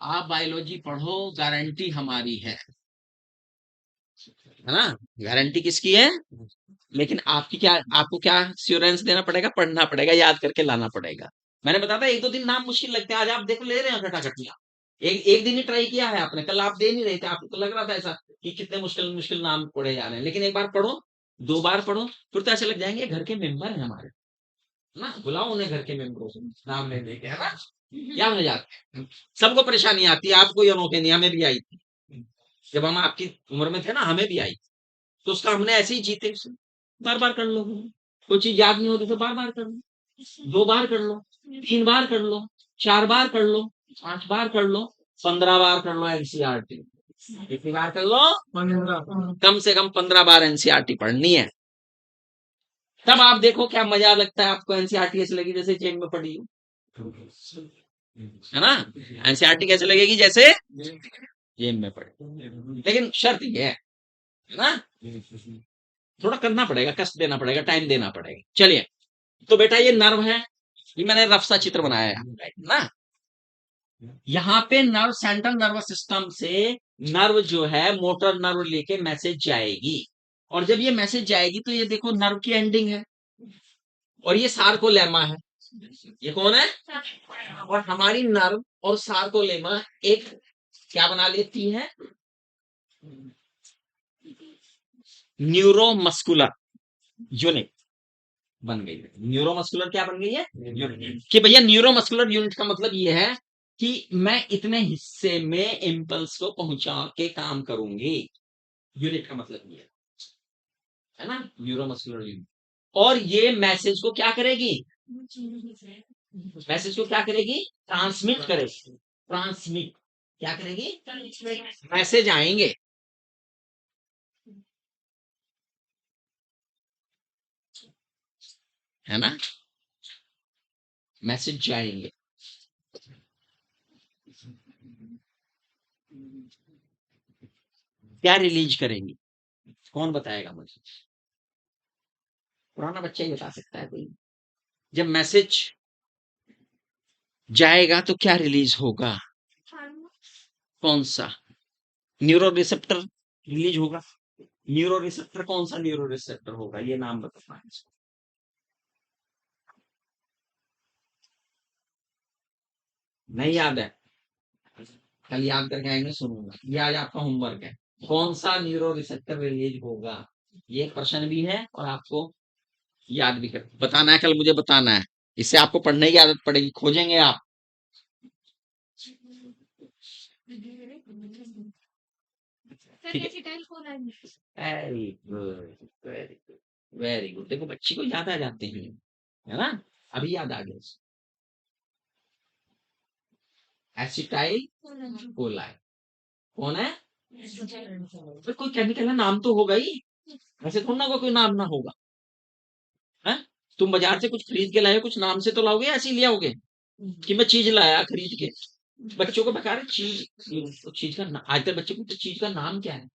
आप बायोलॉजी पढ़ो, गारंटी हमारी है ना? गारंटी किसकी है? लेकिन आपकी क्या, आपको क्या श्योरेंस देना पड़ेगा? पढ़ना पड़ेगा, याद करके लाना पड़ेगा। मैंने बताया था एक दो दिन नाम मुश्किल लगते हैं, आज आप देखो ले रहे हैं खटाखटियां। एक एक दिन ही ट्राई किया है आपने, कल आप दे नहीं रहे थे, आपको तो लग रहा था ऐसा कि कितने मुश्किल मुश्किल नाम पढ़े जा रहे हैं। लेकिन एक बार पढ़ो, दो बार पढ़ो, फिर तो ऐसे लग जाएंगे घर के मेंबर हैं हमारे, है ना? बुलाओ उन्हें घर के मेंबरों से नाम ले लेके, है ना? क्या हो जाता है? सबको परेशानी आती है, आपको ये अनोखे नहीं, हमें भी आई थी। जब हम आपकी उम्र में थे ना, हमें भी आई। तो उसका हमने ऐसे ही जीते उसे। बार बार कर लो, कोई चीज याद नहीं होती तो बार बार कर लो, दो बार कर लो, तीन बार कर लो, चार बार कर लो, पांच बार कर लो, 15 बार कर लो एनसीईआरटी। कितनी बार कर लो? 15। कम से कम 15 बार एनसीईआरटी पढ़नी है। तब आप देखो क्या मजा लगता है आपको। एनसीईआरटी ऐसे लगी जैसे जेब में पड़ी हो, है ना? एनसीईआरटी कैसे लगेगी? जैसे जेब में पड़ी। लेकिन शर्त ये है ना, थोड़ा करना पड़ेगा, कष्ट देना पड़ेगा, टाइम देना पड़ेगा। चलिए, तो बेटा ये नर्व है, ये मैंने रफ सा चित्र बनाया है ना। यहाँ पे नर्व, सेंट्रल नर्वस सिस्टम से नर्व जो है मोटर नर्व लेके मैसेज जाएगी, और जब ये मैसेज जाएगी तो ये देखो नर्व की एंडिंग है, और ये सार्कोलेमा है। ये कौन है? और हमारी नर्व और सार्कोलेमा एक क्या बना लेती है? न्यूरोमस्कुलर यूनिट बन गई है। न्यूरोमस्कुलर क्या बन गई है? यूनिट। कि भैया न्यूरोमस्कुलर यूनिट का मतलब ये है कि मैं इतने हिस्से में इम्पल्स को पहुंचा के काम करूंगी। यूनिट का मतलब ये है ना, न्यूरोमस्कुलर यूनिट। और ये मैसेज को क्या करेगी? मैसेज को क्या करेगी? ट्रांसमिट करेगी। ट्रांसमिट क्या करेगी? मैसेज आएंगे, है ना? मैसेज जाएंगे, क्या रिलीज करेंगी? कौन बताएगा मुझे? पुराना बच्चा ही बता सकता है कोई। जब मैसेज जाएगा तो क्या रिलीज होगा? कौन सा? न्यूरो रिसेप्टर रिलीज होगा। न्यूरो रिसेप्टर कौन सा न्यूरो रिसेप्टर होगा? ये नाम बताना है। नहीं याद है? कल याद करके आएंगे, सुनूंगा। ये आज आपका होमवर्क है। कौन सा न्यूरो रिसेप्टर रिलीज होगा? ये एक प्रश्न भी है, और आपको याद भी कर बताना है, कल मुझे बताना है। इससे आपको पढ़ने की आदत पड़ेगी, खोजेंगे आप। ठीक है, very good, very good, very good. देखो बच्ची को याद आ जाते हैं, है ना? अभी याद आ गया। एसिटाइल कोलाई कौन है? तो कोई केमिकल है, नाम तो होगा ही, ऐसे थोड़ा ना कोई नाम ना होगा है। तुम बाजार से कुछ खरीद के लाए हो, कुछ नाम से तो लाओगे, ऐसे ही ले आओगे कि मैं चीज लाया खरीद के। बच्चों को बता रहे चीज, तो चीज का आजकल बच्चे को चीज का नाम क्या है,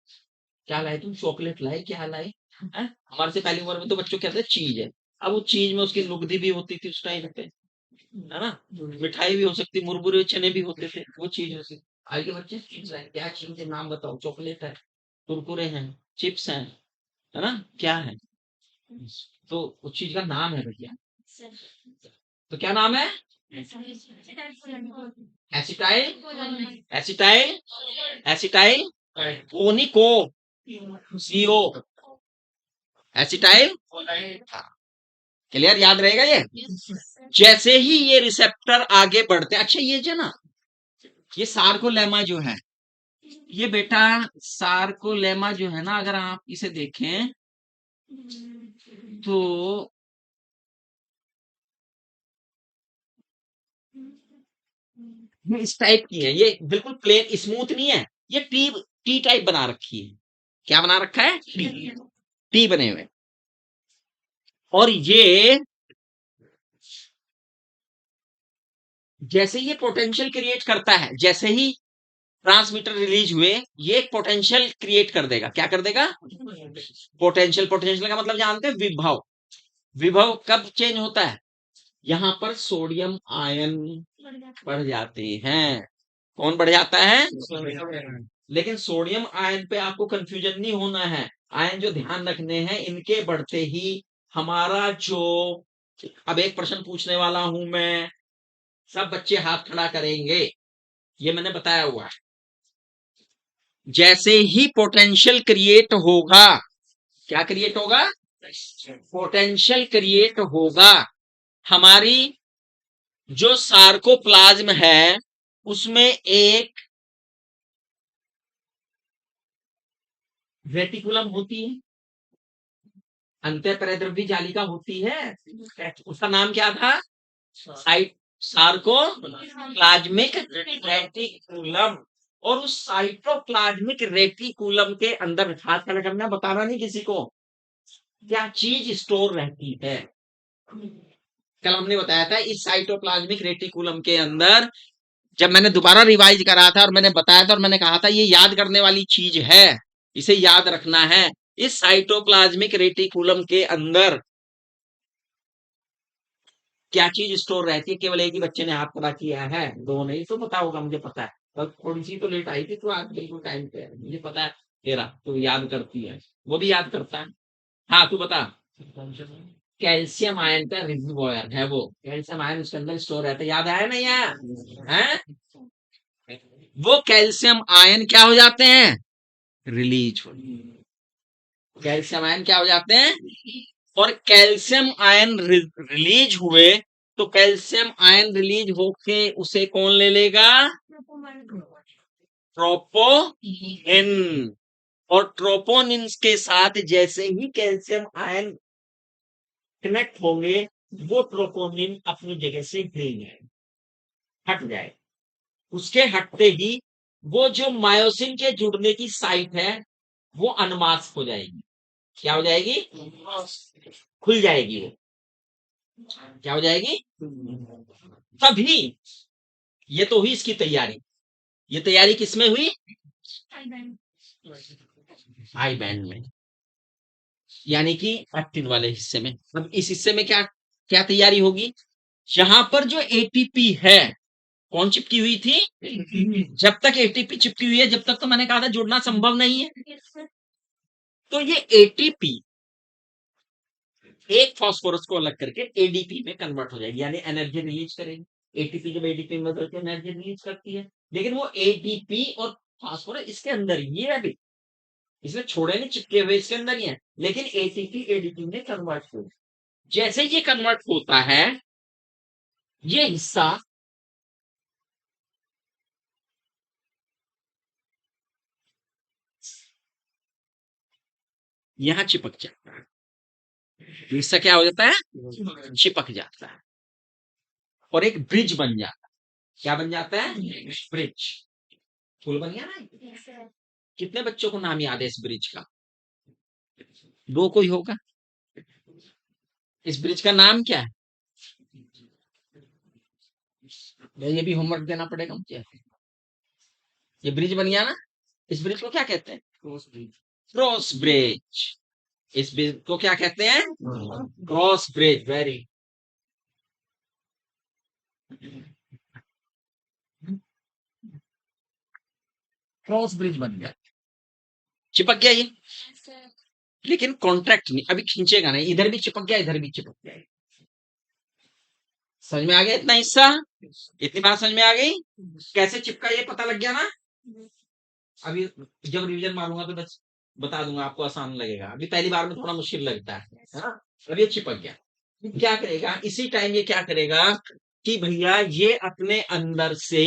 क्या लाए तुम, चॉकलेट लाए, क्या लाए हैं? हमारे से पहली उम्र में तो बच्चों कहते हैं चीज है। अब वो चीज में उसकी लुगदी भी होती थी उस टाइम पे, है ना, मिठाई भी हो सकती, मुरमुरे चने भी होते थे, वो चीज होती। आज के बच्चे चीज है, क्या चीज है नाम बताओ, चॉकलेट है, कुरकुरे हैं, चिप्स हैं, है ना, क्या है, तो उस चीज का नाम है भैया। तो क्या नाम है? एसिटाइल, एसिटाइल, एसिटाइल कोनिको, सीओ, एसिटाइल। क्लियर, याद रहेगा ये। जैसे ही ये रिसेप्टर आगे बढ़ते हैं, अच्छा ये जो ना, ये सार्कोलेमा जो है, ये बेटा सार्कोलेमा जो है ना, अगर आप इसे देखें तो ये इस टाइप की है, ये बिल्कुल प्लेन स्मूथ नहीं है, ये टी टी टाइप बना रखी है। क्या बना रखा है? टी, टी बने हुए। और ये जैसे ये पोटेंशियल क्रिएट करता है, जैसे ही ट्रांसमीटर रिलीज हुए, ये एक पोटेंशियल क्रिएट कर देगा। क्या कर देगा? पोटेंशियल। पोटेंशियल का मतलब जानते हैं? विभव। विभव कब चेंज होता है? यहां पर सोडियम आयन बढ़ जाते हैं। कौन बढ़ जाता है? लेकिन सोडियम आयन पे आपको कंफ्यूजन नहीं होना है। आयन जो ध्यान रखने हैं, इनके बढ़ते ही हमारा जो, अब एक प्रश्न पूछने वाला हूं मैं, सब बच्चे हाथ खड़ा करेंगे, ये मैंने बताया हुआ है। जैसे ही पोटेंशियल क्रिएट होगा, क्या क्रिएट होगा? पोटेंशियल क्रिएट होगा, हमारी जो सार्कोप्लाज्म है उसमें एक रेटिकुलम होती है, अंतः परिद्रव्य जालिका होती है, उसका नाम क्या था? Site sarcoplasmic reticulum. और उस साइटोप्लाज्मिक रेटिकुलम के अंदर, हाथ खड़ा करना, बताना नहीं किसी को, क्या चीज स्टोर रहती है। कल हमने बताया था इस साइटोप्लाज्मिक रेटिकुलम के अंदर, जब मैंने दोबारा रिवाइज करा था और मैंने बताया था और मैंने कहा था ये याद करने वाली चीज है, इसे याद रखना है। इस साइटोप्लाज्मिक रेटिकुलम के अंदर क्या चीज स्टोर रहती है? केवल एक ही बच्चे ने हाथ खड़ा किया है, दो नहीं, तो पता होगा, मुझे पता है। कल थोड़ी सी तो लेट आई थी, तो आज बिल्कुल टाइम पे है, मुझे पता है। तेरा तू याद करती है, वो भी याद करता है। हाँ तू बता। कैल्शियम आयन का रिजर्वोयर है वो, कैल्शियम आयन उसके अंदर स्टोर रहता है, याद आया ना यार है? वो कैल्शियम आयन क्या हो जाते हैं? रिलीज हो, कैल्शियम आयन क्या हो जाते हैं? और कैल्शियम आयन रिलीज हुए, तो कैल्शियम आयन रिलीज होके उसे कौन ले लेगा? ट्रोपोनिन। और ट्रोपोनिन के साथ जैसे ही कैल्शियम आयन कनेक्ट होंगे, वो ट्रोपोनिन अपनी जगह से हिल जाए, हट जाए। उसके हटते ही वो जो मायोसिन के जुड़ने की साइट है, वो अनमास्क हो जाएगी। क्या हो जाएगी? खुल जाएगी वो। क्या हो जाएगी? तभी, ये तो हुई इसकी तैयारी। ये तैयारी किसमें हुई? आई बैंड में, यानी कि एक्टिन वाले हिस्से में। अब इस हिस्से में क्या क्या तैयारी होगी? जहां पर जो एटीपी है, कौन चिपकी हुई थी? जब तक एटीपी चिपकी हुई है, जब तक तो मैंने कहा था जुड़ना संभव नहीं है। तो ये एटीपी एक फास्फोरस को अलग करके एडीपी में कन्वर्ट हो जाएगी, यानी एनर्जी रिलीज करेगी। एटीपी जब एडीपी में बदलती है, एनर्जी रिलीज करती है। लेकिन वो एडीपी और फास्फोरस इसके अंदर ही है अभी, इसमें छोड़े नहीं, चिपके हुए इसके अंदर ही है। लेकिन एटीपी एडीपी में कन्वर्ट हो, जैसे ये कन्वर्ट होता है, ये हिस्सा यहां चिपक जाता है। ये हिस्सा क्या हो जाता है? चिपक जाता है और एक ब्रिज बन जाता है। क्या बन जाता है? ब्रिज। पुल बन गया ना। कितने बच्चों को नाम याद है इस ब्रिज का? दो कोई होगा। इस ब्रिज का नाम क्या है? ये भी होमवर्क देना पड़ेगा मुझे। ये ब्रिज बन गया ना। इस ब्रिज को क्या कहते हैं? Cross bridge. इस ब्रिज को क्या कहते हैं? Cross bridge. Very. Cross bridge बन गया। चिपक गया ये। लेकिन कॉन्ट्रैक्ट नहीं, अभी खींचेगा नहीं। इधर भी चिपक गया, इधर भी चिपक गया। समझ में आ गया इतना हिस्सा? इतनी बात समझ में आ गई? कैसे चिपका ये पता लग गया ना। अभी जब रिवीजन मारूंगा तो बस बता दूंगा आपको, आसान लगेगा। अभी पहली बार में थोड़ा मुश्किल लगता है हाँ? अब ये चिपक गया। क्या करेगा इसी टाइम? ये क्या करेगा कि भैया ये अपने अंदर से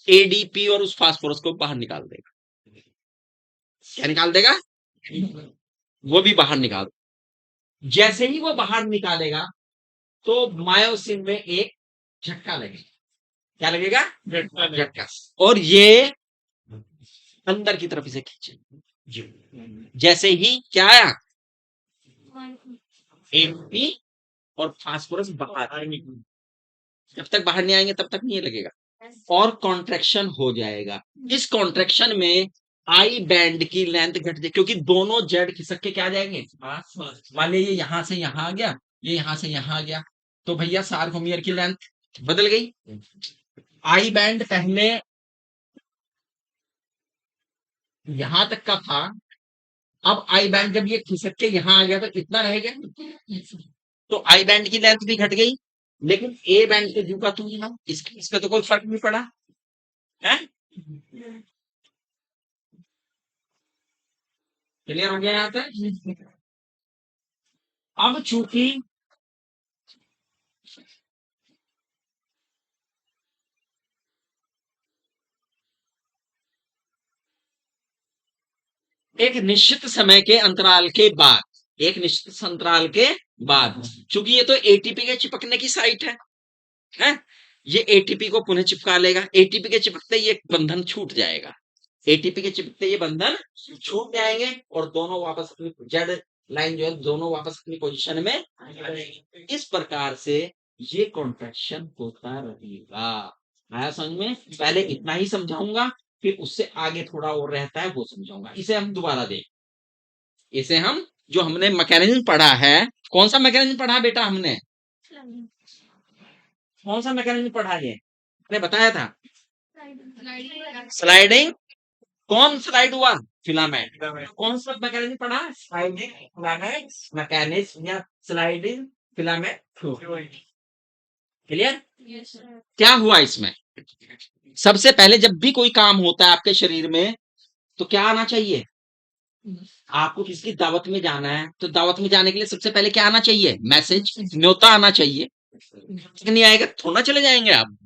एडीपी और उस फास्फोरस को बाहर निकाल देगा। क्या निकाल देगा? वो भी बाहर निकाल। जैसे ही वो बाहर निकालेगा तो मायोसिन में एक झटका लगेगा। क्या लगेगा? झटका। और ये अंदर की तरफ इसे खींचे। जैसे ही क्या आया? एडीपी और फास्फोरस बाहर। जब तक बाहर नहीं आएंगे तब तक नहीं लगेगा। और कॉन्ट्रैक्शन हो जाएगा। इस कॉन्ट्रैक्शन में आई बैंड की लेंथ घट जाएगी, क्योंकि दोनों जेड खिसक के क्या जाएंगे? मान लीजिए ये यहां से यहां आ गया, ये यहां से यहां आ गया, तो भैया सार्कोमियर की लेंथ बदल गई। आई बैंड पहले यहां तक का था, अब आई बैंड जब ये खिसक के यहां आ गया तो इतना रह गया, तो आई बैंड की लेंथ भी घट गई। लेकिन ए बैंड के जू का तू ना, इसका तो कोई फर्क नहीं पड़ा है। क्लियर हो गया यहाँ तक? अब चूंकि एक निश्चित समय के अंतराल के बाद, एक निश्चित अंतराल के बाद, चूंकि ये तो एटीपी के चिपकने की साइट है? ये एटीपी को पुनः चिपका लेगा। एटीपी के चिपकते ये बंधन छूट जाएगा। एटीपी के चिपकते ये बंधन छूट जाएंगे और दोनों वापस अपनी जेड लाइन जो है दोनों वापस अपनी पोजीशन में आ जाएंगे। इस प्रकार से ये कॉन्ट्रैक्शन होता रहेगा। आया समझ में? पहले इतना ही समझाऊंगा, फिर उससे आगे थोड़ा और रहता है वो समझाऊंगा। इसे हम दोबारा देख। इसे हम जो हमने मैकेनिज्म पढ़ा है, कौन सा मैकेनिज्म पढ़ा बेटा हमने? कौन सा मैकेनिज्म पढ़ा है? मैंने बताया था स्लाइडिंग। कौन स्लाइड हुआ? फिलामेंट। कौन सा मैकेनिज्म पढ़ा? स्लाइडिंग फिलामेंट मैकेनिज्म या स्लाइडिंग फिलामेंट फ्लूइड। क्लियर? क्या हुआ इसमें? सबसे पहले जब भी कोई काम होता है आपके शरीर में तो क्या आना चाहिए? आपको किसकी दावत में जाना है तो दावत में जाने के लिए सबसे पहले क्या आना चाहिए? मैसेज, न्योता आना चाहिए। नहीं आएगा थोड़ा चले जाएंगे आप।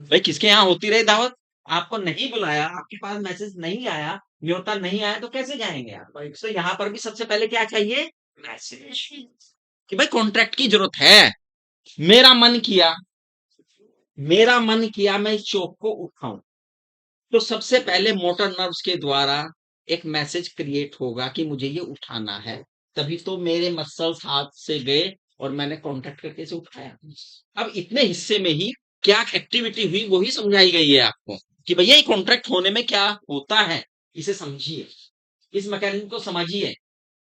भाई किसके यहाँ होती रही दावत, आपको नहीं बुलाया, आपके पास मैसेज नहीं आया, न्योता नहीं आया तो कैसे जाएंगे आप? तो यहाँ पर भी सबसे पहले क्या चाहिए? मैसेज। कि भाई कॉन्ट्रैक्ट की जरूरत है। मेरा मन किया, मेरा मन किया मैं इस चौक को उठाऊं, तो सबसे पहले मोटर नर्व्स के द्वारा एक मैसेज क्रिएट होगा कि मुझे ये उठाना है। तभी तो मेरे मसल्स हाथ से गए और मैंने कॉन्टैक्ट करके इसे उठाया। अब इतने हिस्से में ही क्या एक्टिविटी हुई वही समझाई गई है आपको कि भैया ये कॉन्ट्रैक्ट होने में क्या होता है। इसे समझिए, इस मैकेनिज्म को समझिए,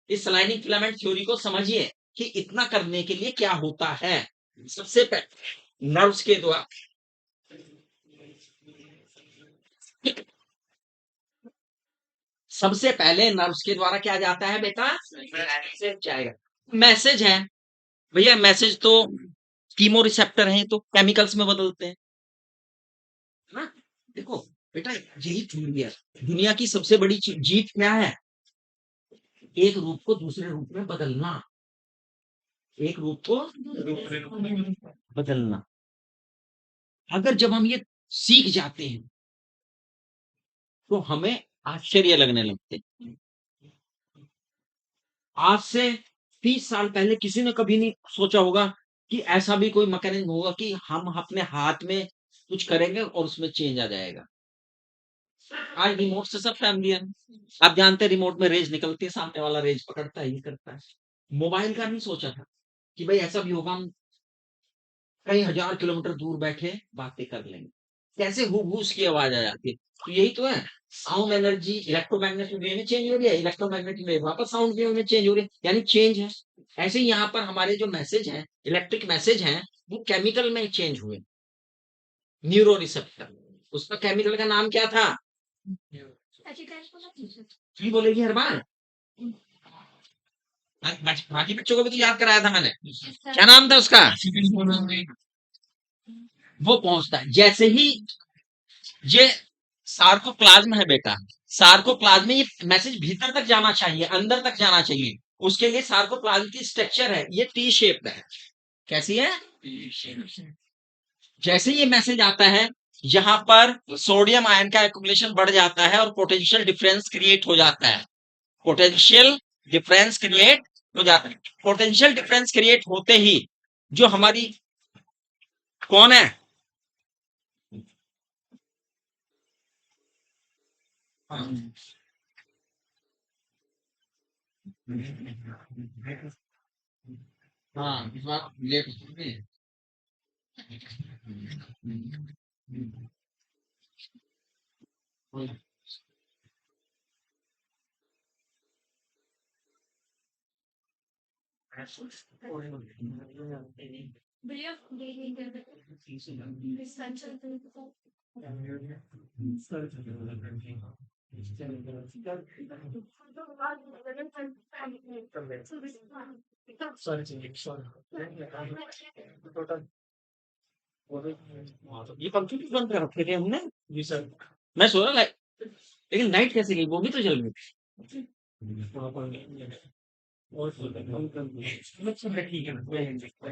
इस स्लाइडिंग फिलामेंट थ्योरी को समझिए कि इतना करने के लिए क्या होता है। सबसे पहले नर्व्स के द्वारा सबसे पहले नर्व्स के द्वारा क्या जाता है बेटा? मैसेज जाएगा। मैसेज है भैया, मैसेज तो कीमो रिसेप्टर है तो केमिकल्स में बदलते हैं ना। देखो बेटा यही दुनिया, दुनिया की सबसे बड़ी जीत क्या है? एक रूप को दूसरे रूप में बदलना। एक रूप को दूसरे रूप में बदलना। अगर जब हम ये सीख जाते हैं तो हमें आश्चर्य लगने लगते हैं। आज से 30 साल पहले किसी ने कभी नहीं सोचा होगा कि ऐसा भी कोई मैकेनिज्म होगा कि हम अपने हाथ में कुछ करेंगे और उसमें चेंज आ जाएगा। आज रिमोट से सब फैमिलियर। आप जानते हैं रिमोट में रेज निकलती है, सामने वाला रेज पकड़ता है, ये करता है। मोबाइल का नहीं सोचा था कि भाई ऐसा भी होगा, हम कई हजार किलोमीटर दूर बैठे बातें कर लेंगे। कैसे हूबहू उसकी आवाज आ जाती है। तो यही तो है, साउंड एनर्जी इलेक्ट्रोमैग्नेटिक वेव में चेंज हो रही है, इलेक्ट्रोमैग्नेटिक वेव वापस साउंड वेव में चेंज हो रही है, यानी चेंज है। ऐसे ही यहाँ पर हमारे जो मैसेज हैं, इलेक्ट्रिक मैसेज हैं, वो केमिकल में चेंज हुए। न्यूरो रिसेप्टर, उसका केमिकल का नाम क्या था? की बोलेगी हर बार? बाकी बच्चों को भी तो याद कराया था मैंने। क्या नाम था उसका? वो पहुंचता है जैसे ही ये सार्कोप्लाज्म है बेटा, सार्कोप्लाज्म में ये मैसेज भीतर तक जाना चाहिए, अंदर तक जाना चाहिए। उसके लिए सार्कोप्लाज्म की स्ट्रक्चर है, ये टी शेप्ड है। कैसी है? जैसे ये मैसेज आता है, यहाँ पर सोडियम आयन का एक्युमुलेशन बढ़ जाता है और पोटेंशियल डिफरेंस क्रिएट हो जाता है। पोटेंशियल डिफरेंस क्रिएट हो जाता है। पोटेंशियल डिफरेंस क्रिएट होते ही जो हमारी, कौन है? हाँ, इस बार लेट हो गई। ये पंखे क्यों बंद कर रखे थे हमने? जी सर। मैं सो रहा, लेकिन लाइट कैसे गई? वो भी तो जल गई। ठीक है,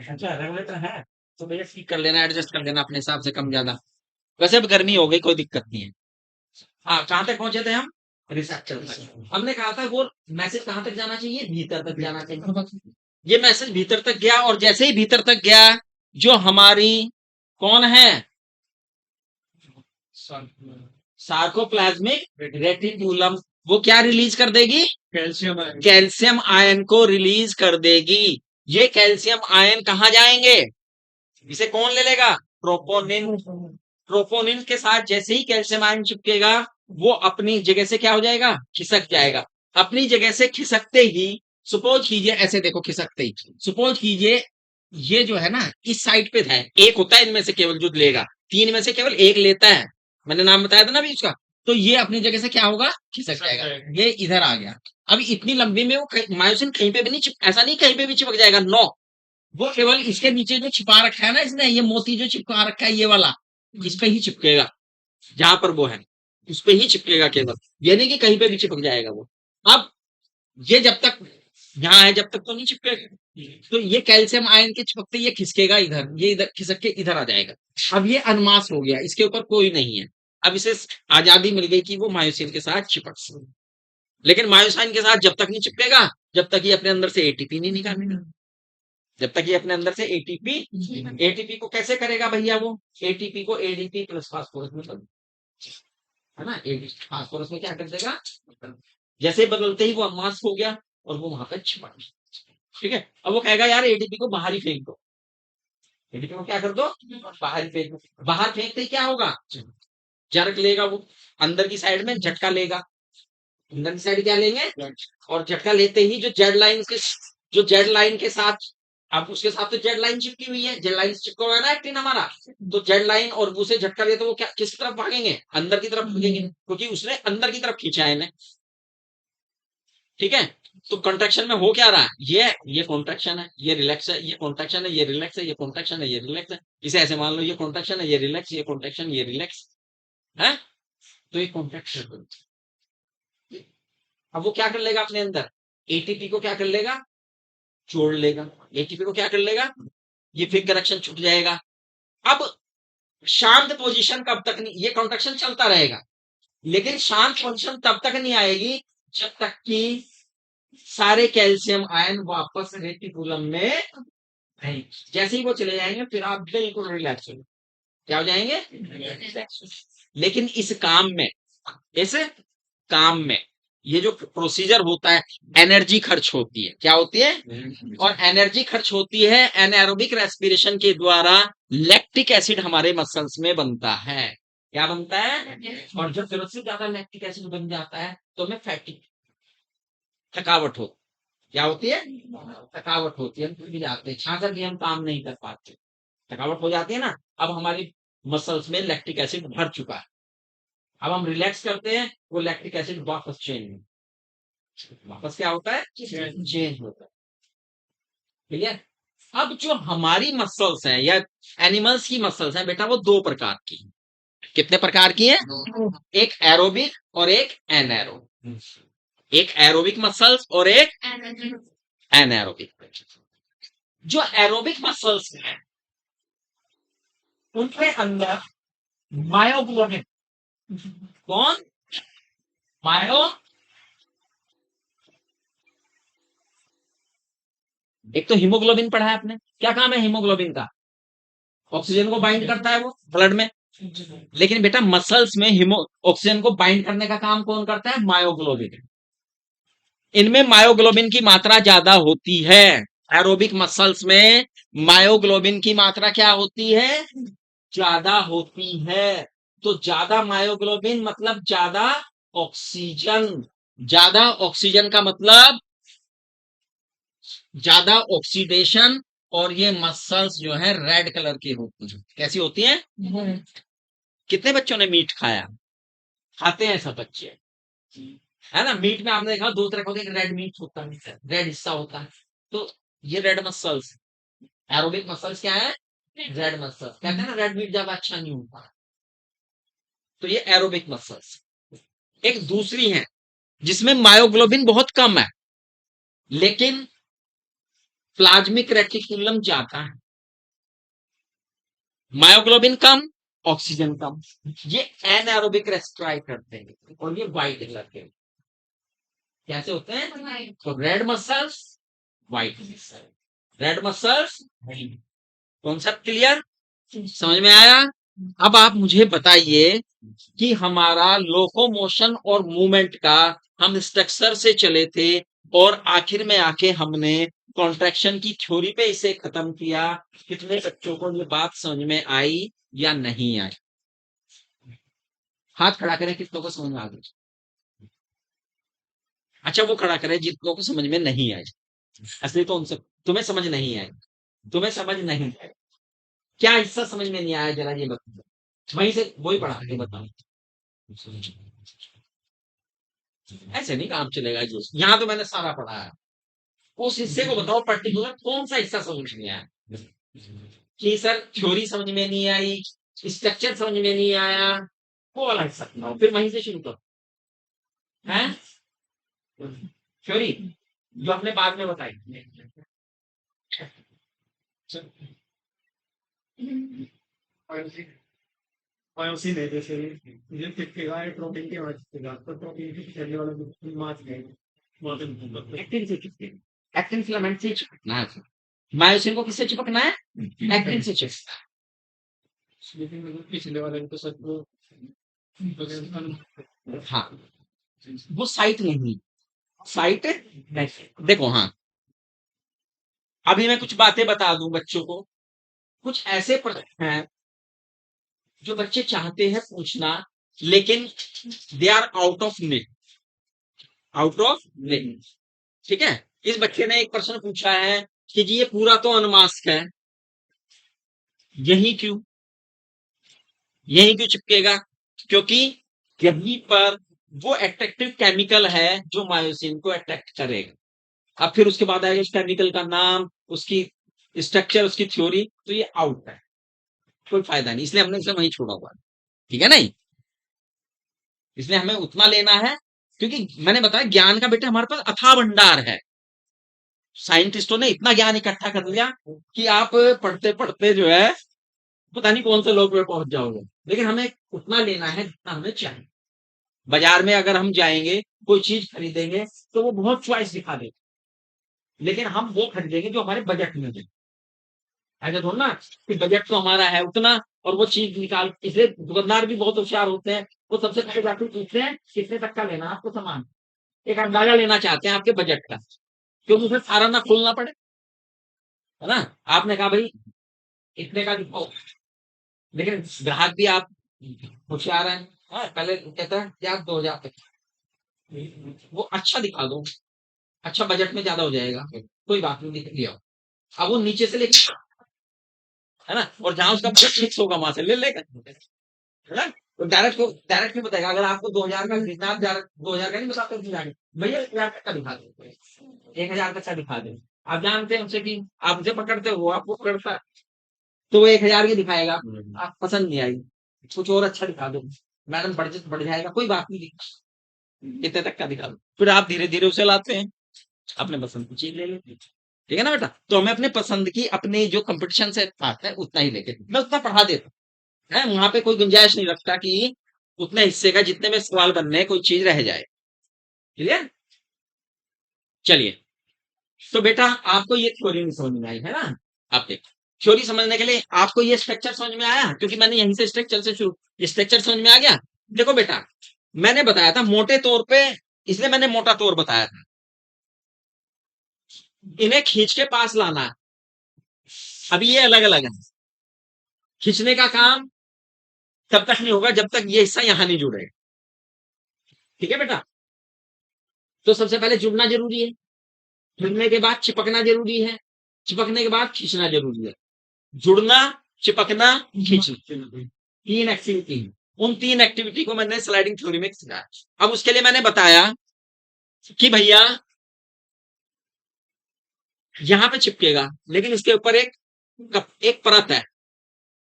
अच्छा रेगुलेटर है तो भैया ठीक कर लेना, एडजस्ट कर लेना अपने हिसाब से कम ज्यादा। वैसे अब गर्मी हो गई, कोई दिक्कत नहीं है। हाँ, कहाँ तक पहुंचे थे हम? रिसेप्टर तक हमने कहा था, वो मैसेज कहाँ तक जाना चाहिए? भीतर तक जाना चाहिए। ये मैसेज भीतर तक गया, और जैसे ही भीतर तक गया, जो हमारी कौन है, सार्कोप्लाज्मिक रेटिक्यूलम, वो क्या रिलीज कर देगी? Calcium ion. कैल्शियम आयन को रिलीज कर देगी। ये कैल्शियम आयन कहाँ जाएंगे? इसे कौन ले लेगा? ट्रोपोनिन। ट्रोपोनिन के साथ जैसे ही कैल्शियम आयन चिपकेगा, वो अपनी जगह से क्या हो जाएगा? खिसक जाएगा। अपनी जगह से खिसकते ही, सपोज कीजिए, ऐसे देखो, खिसकते ही सपोज कीजिए, ये जो है ना, इस साइड पे है, एक होता है इनमें से केवल जो लेगा, तीन में से केवल एक लेता है। मैंने नाम बताया था ना अभी उसका। तो ये अपनी जगह से क्या होगा? खिसक जाएगा। ये इधर आ गया। अब इतनी लंबी में वो मायोसिन कहीं पे भी नहीं ऐसा नहीं कहीं पे भी चिपक जाएगा, नो। वो केवल इसके नीचे जो छिपा रखा है ना इसने, ये मोती जो चिपका रखा है, ये वाला, इस पे ही चिपकेगा। जहां पर वो है, उस पे ही चिपकेगा केवल। ये नहीं कि कहीं पे भी चिपक जाएगा वो। अब ये जब तक यहाँ है, जब तक तो नहीं चिपकेगा। तो ये कैल्शियम आयन के चिपकते ये खिसकेगा इधर, ये इधर खिसक के इधर आ जाएगा। अब ये अनमास हो गया, इसके ऊपर कोई नहीं है। अब इसे आजादी मिल गई कि वो मायोसिन के साथ चिपक सके। लेकिन मायोसिन के साथ जब तक नहीं चिपकेगा, जब तक ये अपने अंदर से एटीपी नहीं निकालेगा। जब तक ये अपने अंदर से एटीपी, एटीपी को कैसे करेगा भैया? वो एटीपी को एडीपी प्लस फास्फोरस में बदल, है ना, एडीपी फास्फोरस में क्या कर देगा? जैसे बदलते ही वो अनमास्क हो गया और वो वहां पर छिपा गया। ठीक है, अब वो कहेगा यार एडीपी को बाहर ही फेंक दो। एडीपी को क्या कर दो? बाहर ही फेंक दो। बाहर फेंकते ही क्या होगा? जर्क लेगा वो, अंदर की साइड में झटका लेगा। अंदर की साइड क्या लेंगे? और झटका लेते ही जो जेड लाइन के, जो जेड लाइन के साथ, अब उसके साथ तो जेड लाइन चिपकी हुई है, जेड लाइन चिपका हुआ है ना एक्टिन हमारा। तो जेड लाइन और वो से झटका ले तो वो क्या, किस तरफ भागेंगे? अंदर की तरफ भागेंगे, क्योंकि उसने अंदर की तरफ खींचा है इन्हें। ठीक है, तो कंट्रैक्शन में हो क्या रहा है? ये कॉन्ट्रैक्शन है, ये रिलैक्स है, ये कॉन्ट्रैक्शन है, ये रिलैक्स है, ये कॉन्ट्रैक्शन है, ये रिलैक्स है। इसे ऐसे मान लो, ये कॉन्ट्रैक्शन है, ये रिलैक्स, ये कॉन्ट्रैक्शन, ये रिलैक्स है। तो ये कॉन्ट्रैक्शन। अब वो क्या कर लेगा अपने अंदर? एटीपी को क्या कर लेगा? जोड़ लेगा। एटीपी को क्या कर लेगा? ये फिर कनेक्शन छूट जाएगा। अब शांत पोजीशन कब तक नहीं, ये कॉन्ट्रैक्शन चलता रहेगा, लेकिन शांत पोजीशन तब तक नहीं आएगी जब तक कि सारे कैल्शियम आयन वापस रेटिकुलम में नहीं। जैसे ही वो चले जाएंगे, फिर आप बिल्कुल रिलैक्स हो। क्या हो जाएंगे? लेकिन इस काम में ये जो प्रोसीजर होता है, एनर्जी खर्च होती है। क्या होती है? और एनर्जी खर्च होती है एनारोबिक रेस्पिरेशन के द्वारा। लैक्टिक एसिड हमारे मसल्स में बनता है। क्या बनता है? और जब जरूरत से ज्यादा लैक्टिक एसिड बन जाता है तो हमें फैटिक, थकावट होती। क्या होती है? थकावट होती है, हम थक भी जाते हैं, छाकर भी हम काम नहीं कर पाते, थकावट हो जाती है ना। अब हमारी मसल्स में लैक्टिक एसिड भर चुका है, अब हम रिलैक्स करते हैं, वो लैक्टिक एसिड वापस वापस क्या होता है? चेंज होता है। क्लियर? अब जो हमारी मसल्स हैं या एनिमल्स की मसल्स हैं बेटा, वो दो प्रकार की हैं। कितने प्रकार की है? एक एरोबिक और एक एनएरोबिक। एक एरोबिक मसल्स और एक एनएरोबिक। जो एरोबिक मसल्स हैं उनके अंदर मायोग्लोबिन, कौन? मायो, एक तो हीमोग्लोबिन पढ़ा है आपने, क्या काम है हीमोग्लोबिन का? ऑक्सीजन को बाइंड करता है वो ब्लड में। लेकिन बेटा मसल्स में हीमो ऑक्सीजन को बाइंड करने का काम कौन करता है? मायोग्लोबिन। इनमें मायोग्लोबिन की मात्रा ज्यादा होती है। एरोबिक मसल्स में मायोग्लोबिन की मात्रा क्या होती है? ज्यादा होती है। तो ज्यादा मायोग्लोबिन मतलब ज्यादा ऑक्सीजन। ज्यादा ऑक्सीजन का मतलब ज्यादा ऑक्सीडेशन। और ये मसल्स जो है रेड कलर की होती हैं। कैसी होती हैं? कितने बच्चों ने मीट खाया? खाते हैं सब बच्चे, है ना। मीट में आपने देखा दो तरह का होता है, एक रेड मीट होता है, रेड हिस्सा होता है। तो ये रेड मसल्स, एरोबिक मसल्स क्या है? Red muscles. कहते हैं ना रेड मीट ज्यादा अच्छा नहीं होता, तो ये एरोबिक मसल्स। एक दूसरी है जिसमें मायोग्लोबिन बहुत कम है लेकिन प्लाज्मिक रेटिकुलम ज्यादा है। मायोग्लोबिन कम, ऑक्सीजन कम। ये एनारोबिक रेस्पिरेट करते हैं और ये व्हाइट कलर के कैसे होते हैं? तो red muscles, white muscles, red muscles. Concept clear? समझ में आया? अब आप मुझे बताइए कि हमारा लोकोमोशन और मूवमेंट का हम स्ट्रक्चर से चले थे और आखिर में आके हमने कॉन्ट्रैक्शन की थ्योरी पे इसे खत्म किया। कितने बच्चों को ये बात समझ में आई या नहीं आई? हाथ खड़ा करें कितनों को समझ में आ गई। अच्छा वो खड़ा करें जितनों को समझ में नहीं आई। असली तो उनसे तुम्हें समझ नहीं आई, तुम्हें समझ नहीं आई। क्या हिस्सा समझ में नहीं आया जरा ये बताओ, वहीं से वही पढ़ा के बताओ। ऐसे नहीं काम चलेगा जी, यहाँ तो मैंने सारा पढ़ा है। उस हिस्से को बताओ पर्टिकुलर कौन सा हिस्सा समझ में आया। कि सर थ्योरी समझ में नहीं आई, स्ट्रक्चर समझ में नहीं आया, वो वाला हिस्सा बताओ, फिर वहीं से शुरू करो। है थ्योरी जो आपने बाद में बताई। उसी ने जैसे मुझे चिपकेगा प्रोटीन के वजह चिपकेगा तो प्रोटीन की चलने वाला मास गए एक्टिन से चिपके, एक्टिन फिलामेंट से चिपकना है। मायोसिन को किससे चिपकना है? एक्टिन से चिपकना है। लेकिन मतलब पिछले वाले तो सब को हाँ वो साइट नहीं, साइट नहीं। देखो हाँ, अभी मैं कुछ बातें बता दूं बच्चों को। कुछ ऐसे प्रश्न हैं जो बच्चे चाहते हैं पूछना लेकिन they are out of net, out of net. ठीक है। इस बच्चे ने एक प्रश्न पूछा है कि जी ये पूरा तो अनमास्क है, यही क्यों, यही क्यों चिपकेगा? क्योंकि यहीं पर वो अट्रैक्टिव केमिकल है जो मायोसिन को अट्रैक्ट करेगा। अब फिर उसके बाद आएगा उस केमिकल का नाम, उसकी स्ट्रक्चर, उसकी थ्योरी, तो ये आउट है, कोई फायदा नहीं, इसलिए हमने इसे वहीं छोड़ा हुआ है। ठीक है नहीं, इसलिए हमें उतना लेना है क्योंकि मैंने बताया ज्ञान का बेटा हमारे पास अथाह भंडार है। साइंटिस्टों ने इतना ज्ञान इकट्ठा कर लिया कि आप पढ़ते पढ़ते जो है पता नहीं कौन से लोग पे पहुंच जाओगे। लेकिन हमें उतना लेना है जितना हमें चाहिए। बाजार में अगर हम जाएंगे कोई चीज खरीदेंगे तो वो बहुत चॉइस दिखा देते, लेकिन हम वो खरीदेंगे जो हमारे बजट में है। ऐसा थोड़ा ना कि बजट तो हमारा है उतना, और वो चीज निकाल, इसलिए दुकानदार भी बहुत होशियार होते हैं। वो सबसे पहले जाके पूछते हैं कितने तक का लेना है आपको सामान, एक अंदाजा लेना चाहते हैं आपके बजट का, क्योंकि उसमें सारा ना खोलना पड़े, है ना। आपने कहा भाई इतने का दिखाओ, लेकिन ग्राहक भी आप होशियार हैं, हाँ, पहले कहता है क्या 2,000 तक, वो अच्छा दिखा दो, अच्छा बजट में ज्यादा हो जाएगा, कोई बात नहीं, दिख लिया। अब वो नीचे से लेके, है ना, और जहां उसका बजट फिक्स होगा वहां से ले लेगा, है ना। तो डायरेक्ट नहीं बताएगा, अगर आपको 2,000 का खरीदना है, आप 2,000 का नहीं बताते उसमें जाके, भैया 1,000 तक का दिखा दो, 1,000 तक का दिखा दे। आप जानते हैं उनसे कि आप उसे पकड़ते हो, वो आपको पकड़ता है, तो वो 1,000 की दिखाएगा, आप पसंद नहीं आई, कुछ और अच्छा दिखा दो, मैडम बजट बढ़ जाएगा, कोई बात नहीं, इतने तक का दिखा दो, फिर आप धीरे धीरे उसे लाते हैं, अपने पसंद की चीज ले लेते हैं। ठीक है ना बेटा, तो हमें अपने पसंद की, अपने जो कंपटीशन से पार्ट है उतना ही लेके, मैं उतना पढ़ा देता हूँ, है, वहां पे कोई गुंजाइश नहीं रखता कि उतने हिस्से का जितने में सवाल बनने हैं, कोई चीज रह जाए। क्लियर। चलिए, तो बेटा आपको ये थ्योरी नहीं समझ में आई, है ना। आप देखो, थ्योरी समझने के लिए आपको ये स्ट्रक्चर समझ में आया, क्योंकि मैंने यहीं से स्ट्रक्चर से शुरू, स्ट्रक्चर समझ में आ गया। देखो बेटा, मैंने बताया था मोटे तौर पे, इसलिए मैंने मोटा तौर बताया था, इन्हें खींच के पास लाना है। अभी ये अलग अलग है, खींचने का काम तब तक नहीं होगा जब तक ये हिस्सा यहां नहीं जुड़ेगा। ठीक है बेटा, तो सबसे पहले जुड़ना जरूरी है, जुड़ने के बाद चिपकना जरूरी है, चिपकने के बाद खींचना जरूरी है। जुड़ना, चिपकना, खींचना, 3 एक्टिविटी है। उन 3 एक्टिविटी को मैंने स्लाइडिंग थ्योरी में सिखाया। अब उसके लिए मैंने बताया कि भैया यहां पे चिपकेगा, लेकिन इसके ऊपर एक परत है,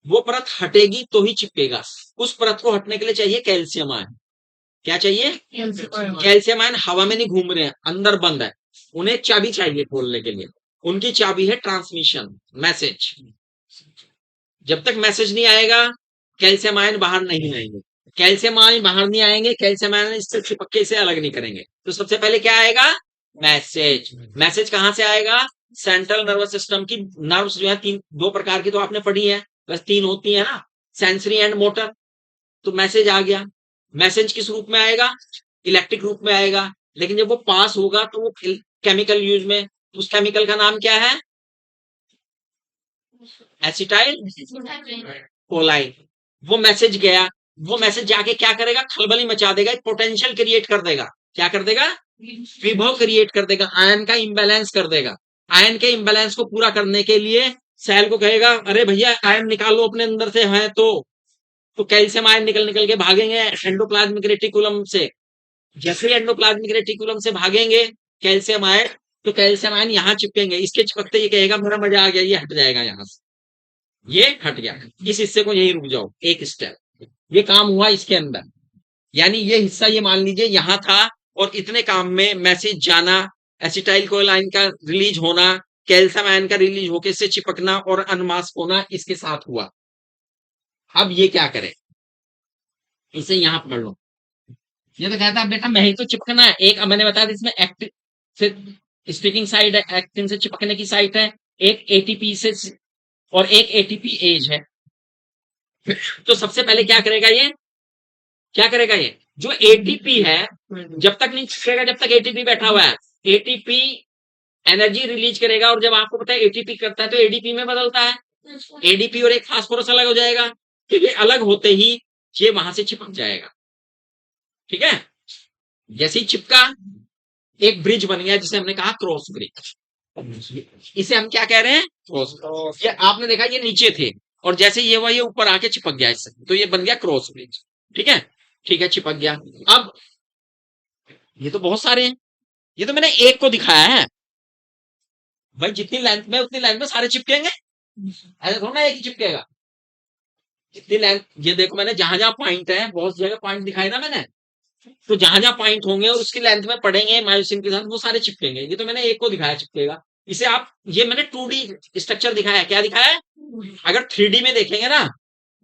वो परत हटेगी तो ही चिपकेगा। उस परत को हटने के लिए चाहिए कैल्शियम आयन। क्या चाहिए? कैल्शियम आयन हवा में नहीं घूम रहे हैं, अंदर बंद है, उन्हें चाबी चाहिए खोलने के लिए। उनकी चाबी है ट्रांसमिशन, मैसेज। जब तक मैसेज नहीं आएगा कैल्शियम आयन बाहर नहीं आएंगे, कैल्शियम आयन बाहर नहीं आएंगे, कैल्शियम आयन इससे चिपक के इसे अलग नहीं करेंगे। तो सबसे पहले क्या आएगा? मैसेज। मैसेज कहां से आएगा? सेंट्रल नर्वस सिस्टम की नर्व्स जो है, 2 प्रकार की तो आपने पढ़ी है, बस 3 होती है ना, सेंसरी एंड मोटर। तो मैसेज आ गया। मैसेज किस रूप में आएगा? इलेक्ट्रिक रूप में आएगा, लेकिन जब वो पास होगा तो वो केमिकल यूज में, उस केमिकल का नाम क्या है? एसिटाइल कोलाइन। वो मैसेज गया, वो मैसेज जाके क्या करेगा? खलबली मचा देगा, एक पोटेंशियल क्रिएट कर देगा। क्या कर देगा? विभव क्रिएट कर देगा, आयन का इंबैलेंस कर देगा। आयन के इंबैलेंस को पूरा करने के लिए सेल को कहेगा अरे भैया आयन निकालो अपने अंदर से, है तो कैल्शियम आयन निकल निकल के भागेंगे एंडोप्लाज्मिक रेटिकुलम से। जैसे एंडोप्लाज्मिक रेटिकुलम से भागेंगे कैल्शियम आयन, तो कैल्शियम आयन यहाँ चिपकेंगे, इसके चिपकते ये कहेगा मेरा मजा आ गया, ये हट जाएगा यहाँ से, ये हट गया, इस हिस्से को यही रुक जाओ, एक स्टेप, ये काम हुआ इसके अंदर। यानी ये हिस्सा, ये मान लीजिए यहां था, और इतने काम में मैसेज जाना, एसिटाइल कोलाइन का रिलीज होना, कैल्शियम आयन का रिलीज होकर इससे चिपकना और अनमास्क होना इसके साथ हुआ। अब ये क्या करे? इसे यहां पकड़ लो। ये तो कहता है बेटा मैं ही तो चिपकना है, एक मैंने बताया था इसमें एक्टिव से स्पीकिंग साइड है, एक्टिन से चिपकने की साइट है, एक एटीपी से, और एक एटीपी एज है। तो सबसे पहले क्या करेगा ये? क्या करेगा ये? जो एटीपी है, जब तक नहीं चिपकेगा जब तक एटीपी बैठा हुआ है, एटीपी एनर्जी रिलीज करेगा, और जब आपको पता है एटीपी करता है तो एडीपी में बदलता है, एडीपी और एक फास्फोरस अलग हो जाएगा, क्योंकि अलग होते ही ये वहां से चिपक जाएगा। ठीक है, जैसे ही चिपका एक ब्रिज बन गया, जिसे हमने कहा क्रॉस ब्रिज। इसे हम क्या कह रहे हैं? क्रॉस। ये आपने देखा ये नीचे थे, और जैसे ये हुआ ये ऊपर आके चिपक गया इससे, तो ये बन गया क्रॉस ब्रिज। ठीक है, ठीक है, चिपक गया। अब ये तो बहुत सारे हैं, ये तो मैंने एक को दिखाया है भाई, जितनी लेंथ में उतनी लेंथ में सारे चिपकेंगे, ऐसा थोड़ा ना एक ही चिपकेगा, जितनी लेंथ, ये देखो मैंने जहां जहां पॉइंट है, बहुत जगह पॉइंट दिखाए ना मैंने, तो जहां जहां पॉइंट होंगे और उसकी लेंथ में पड़ेंगे मायोसिन के साथ, वो सारे चिपकेंगे। ये तो मैंने एक को दिखाया चिपकेगा, इसे आप, ये मैंने 2D स्ट्रक्चर दिखाया है। क्या दिखाया है? अगर 3D में देखेंगे ना,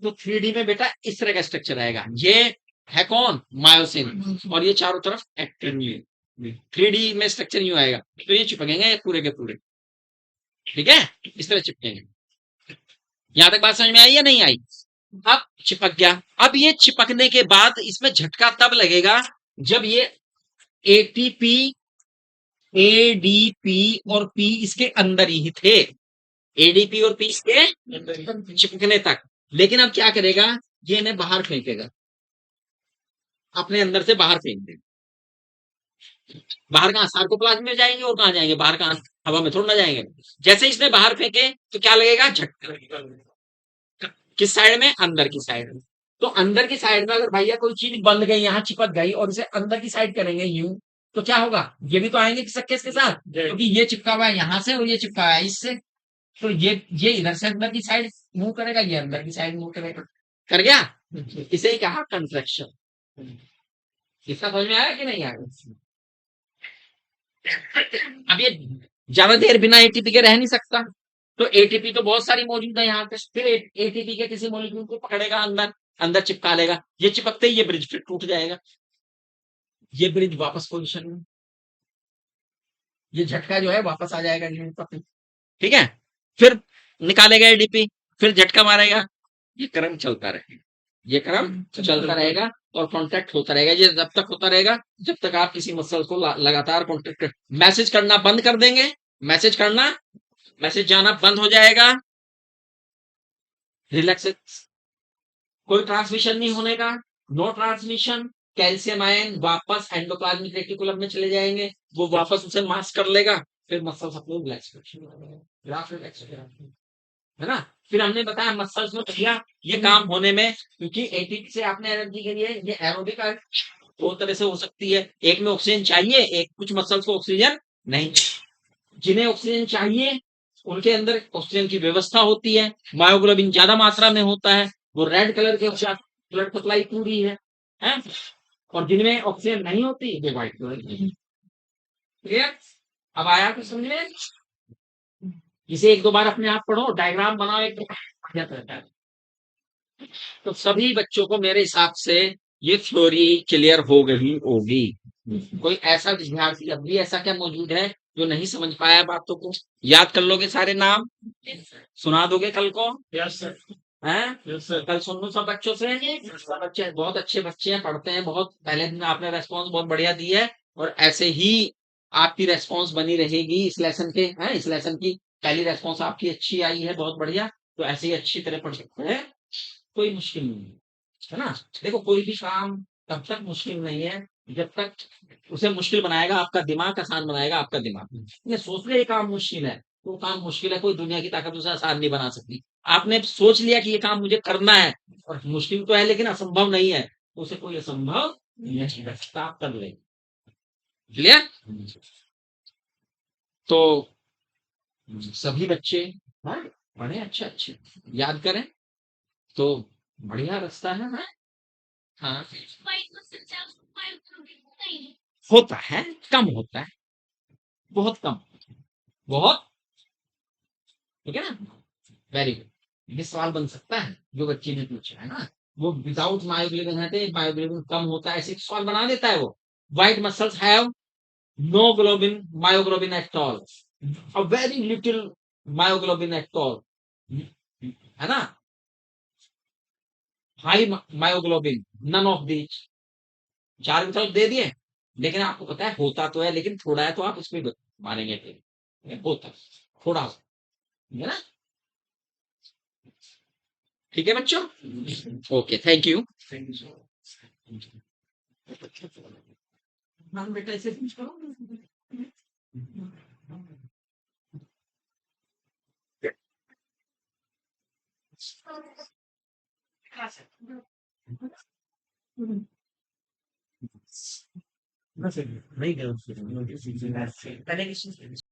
तो 3D में बेटा इस तरह का स्ट्रक्चर आएगा, ये है कौन? मायोसिन, और ये चारों तरफ एक्टिन। 3D में स्ट्रक्चर यूं आएगा, तो ये चिपकेंगे पूरे के पूरे। ठीक है, इस तरह चिपकेंगे। यहां तक बात समझ में आई या नहीं आई? अब चिपक गया। अब ये चिपकने के बाद इसमें झटका तब लगेगा जब ये एटीपी, एडीपी और पी इसके अंदर ही थे। एडीपी और पी इसके चिपकने तक। लेकिन अब क्या करेगा, ये इन्हें बाहर फेंकेगा, अपने अंदर से बाहर फेंक देगा। बाहर कहां, सार्कोप्लाज्म में जाएंगे और कहां जाएंगे, बाहर कहां, हवा में थोड़ा ना जाएंगे। जैसे इसने बाहर फेंके तो क्या लगेगा, झटका लगेगा। किस साइड में, अंदर की साइड में। तो अंदर की साइड में अगर भैया कोई चीज बंद गई, यहाँ चिपक गई और इसे अंदर की साइड करेंगे यूं, तो क्या होगा, ये भी तो आएंगे किसके इसके साथ, क्योंकि ये चिपका हुआ है यहाँ से और ये चिपका हुआ है इससे। तो ये इधर से अंदर की साइड मूव करेगा, ये अंदर की साइड मूव करेगा। कर गया, इसे ही कहा कंट्रैक्शन। इसका समझ में आया कि नहीं आया। अब ये ज्यादा देर बिना एटीपी के रह नहीं सकता। तो एटीपी तो बहुत सारी मौजूद है यहाँ पे, फिर एटीपी के किसी मॉलिक्यूल को पकड़ेगा, अंदर अंदर चिपका लेगा। ये चिपकते ही ये ब्रिज फिर टूट जाएगा, ये ब्रिज वापस पोजीशन में, ये झटका जो है वापस आ जाएगा यूनिट पर। ठीक है, फिर निकालेगा एडीपी, फिर झटका मारेगा, ये क्रम चलता रहेगा, ये क्रम चलता रहेगा और कांटेक्ट होता रहेगा। ये जब तक होता रहेगा जब तक आप किसी मसल को लगातार कांटेक्ट, मैसेज करना बंद कर देंगे, मैसेज करना, मैसेज जाना बंद हो जाएगा, रिलैक्स, कोई ट्रांसमिशन नहीं होने का, नो ट्रांसमिशन। कैल्शियम आयन वापस एंडोप्लाज्मिक रेटिकुलम में चले जाएंगे, वो वापस उसे मास्क कर लेगा, फिर मसल्स अपने रिलैक्स है ना। फिर हमने बताया मसल्स में भैया ये काम होने में, क्योंकि एटीपी से आपने एनर्जी के लिए, ये एरोबिक दो तरह से हो सकती है, एक में ऑक्सीजन चाहिए, एक कुछ मसल्स को ऑक्सीजन नहीं। जिन्हें ऑक्सीजन चाहिए उनके अंदर ऑक्सीजन की व्यवस्था होती है, मायोग्लोबिन ज्यादा मात्रा में होता है, वो रेड कलर के ब्लड सप्लाई पूरी है? और जिनमें ऑक्सीजन नहीं होती वो व्हाइट कलर की। क्लियर, अब आया तो समझ में। इसे एक दो बार अपने आप पढ़ो, डायग्राम बनाओ, एक बढ़िया रहता है। तो सभी बच्चों को मेरे हिसाब से ये थ्योरी क्लियर हो गई होगी। कोई ऐसा विद्यार्थी अब भी ऐसा क्या मौजूद है जो नहीं समझ पाया बातों को, याद कर लोगे सारे नाम, सुना दोगे कल को, यस सर, हैं, यस सर। कल सुन लो सब बच्चों से। सब बच्चे बहुत अच्छे बच्चे हैं, पढ़ते हैं बहुत, पहले दिन आपने रेस्पॉन्स बहुत बढ़िया दी है, और ऐसे ही आपकी रेस्पॉन्स बनी रहेगी इस लेसन के, हैं, इस लेसन की पहली रेस्पॉन्स आपकी अच्छी आई है, बहुत बढ़िया। तो ऐसे ही अच्छी तरह पढ़ सकते हैं, कोई मुश्किल नहीं है ना। देखो कोई भी काम तब तक मुश्किल नहीं है जब तक उसे मुश्किल बनाएगा आपका दिमाग, आसान बनाएगा आपका दिमाग। ये सोच ले ये काम मुश्किल है, तो वो काम मुश्किल है, कोई दुनिया की ताकत उसे आसान नहीं बना सकती। आपने सोच लिया कि ये काम मुझे करना है और मुश्किल तो है लेकिन असंभव नहीं है, तो उसे कोई असंभव नहीं रखता, आप कर ले। क्लियर। तो सभी बच्चे, हाँ, पढ़े अच्छे अच्छे, याद करें, तो बढ़िया रास्ता है, हाँ? हाँ, होता है, कम होता है, बहुत कम, बहुत। ठीक है ना, वेरी गुड। ये सवाल बन सकता है जो बच्ची ने पूछा है ना, वो विदाउट मायोग्लोबिन है, मायोग्लोबिन कम होता है, ऐसे सवाल बना देता है वो। White muscles have no globin, myoglobin at all, a very little myoglobin at all, है ना। High myoglobin, none of these, चार विकल्प दे दिए, लेकिन आपको पता है होता तो है लेकिन थोड़ा है, तो आप उसमें मानेंगे फिर होता थोड़ा, है ना। ठीक है बच्चों, ओके, थैंक यू। हाँ बेटा ऐसे कुछ करो। नहीं, पहले किसी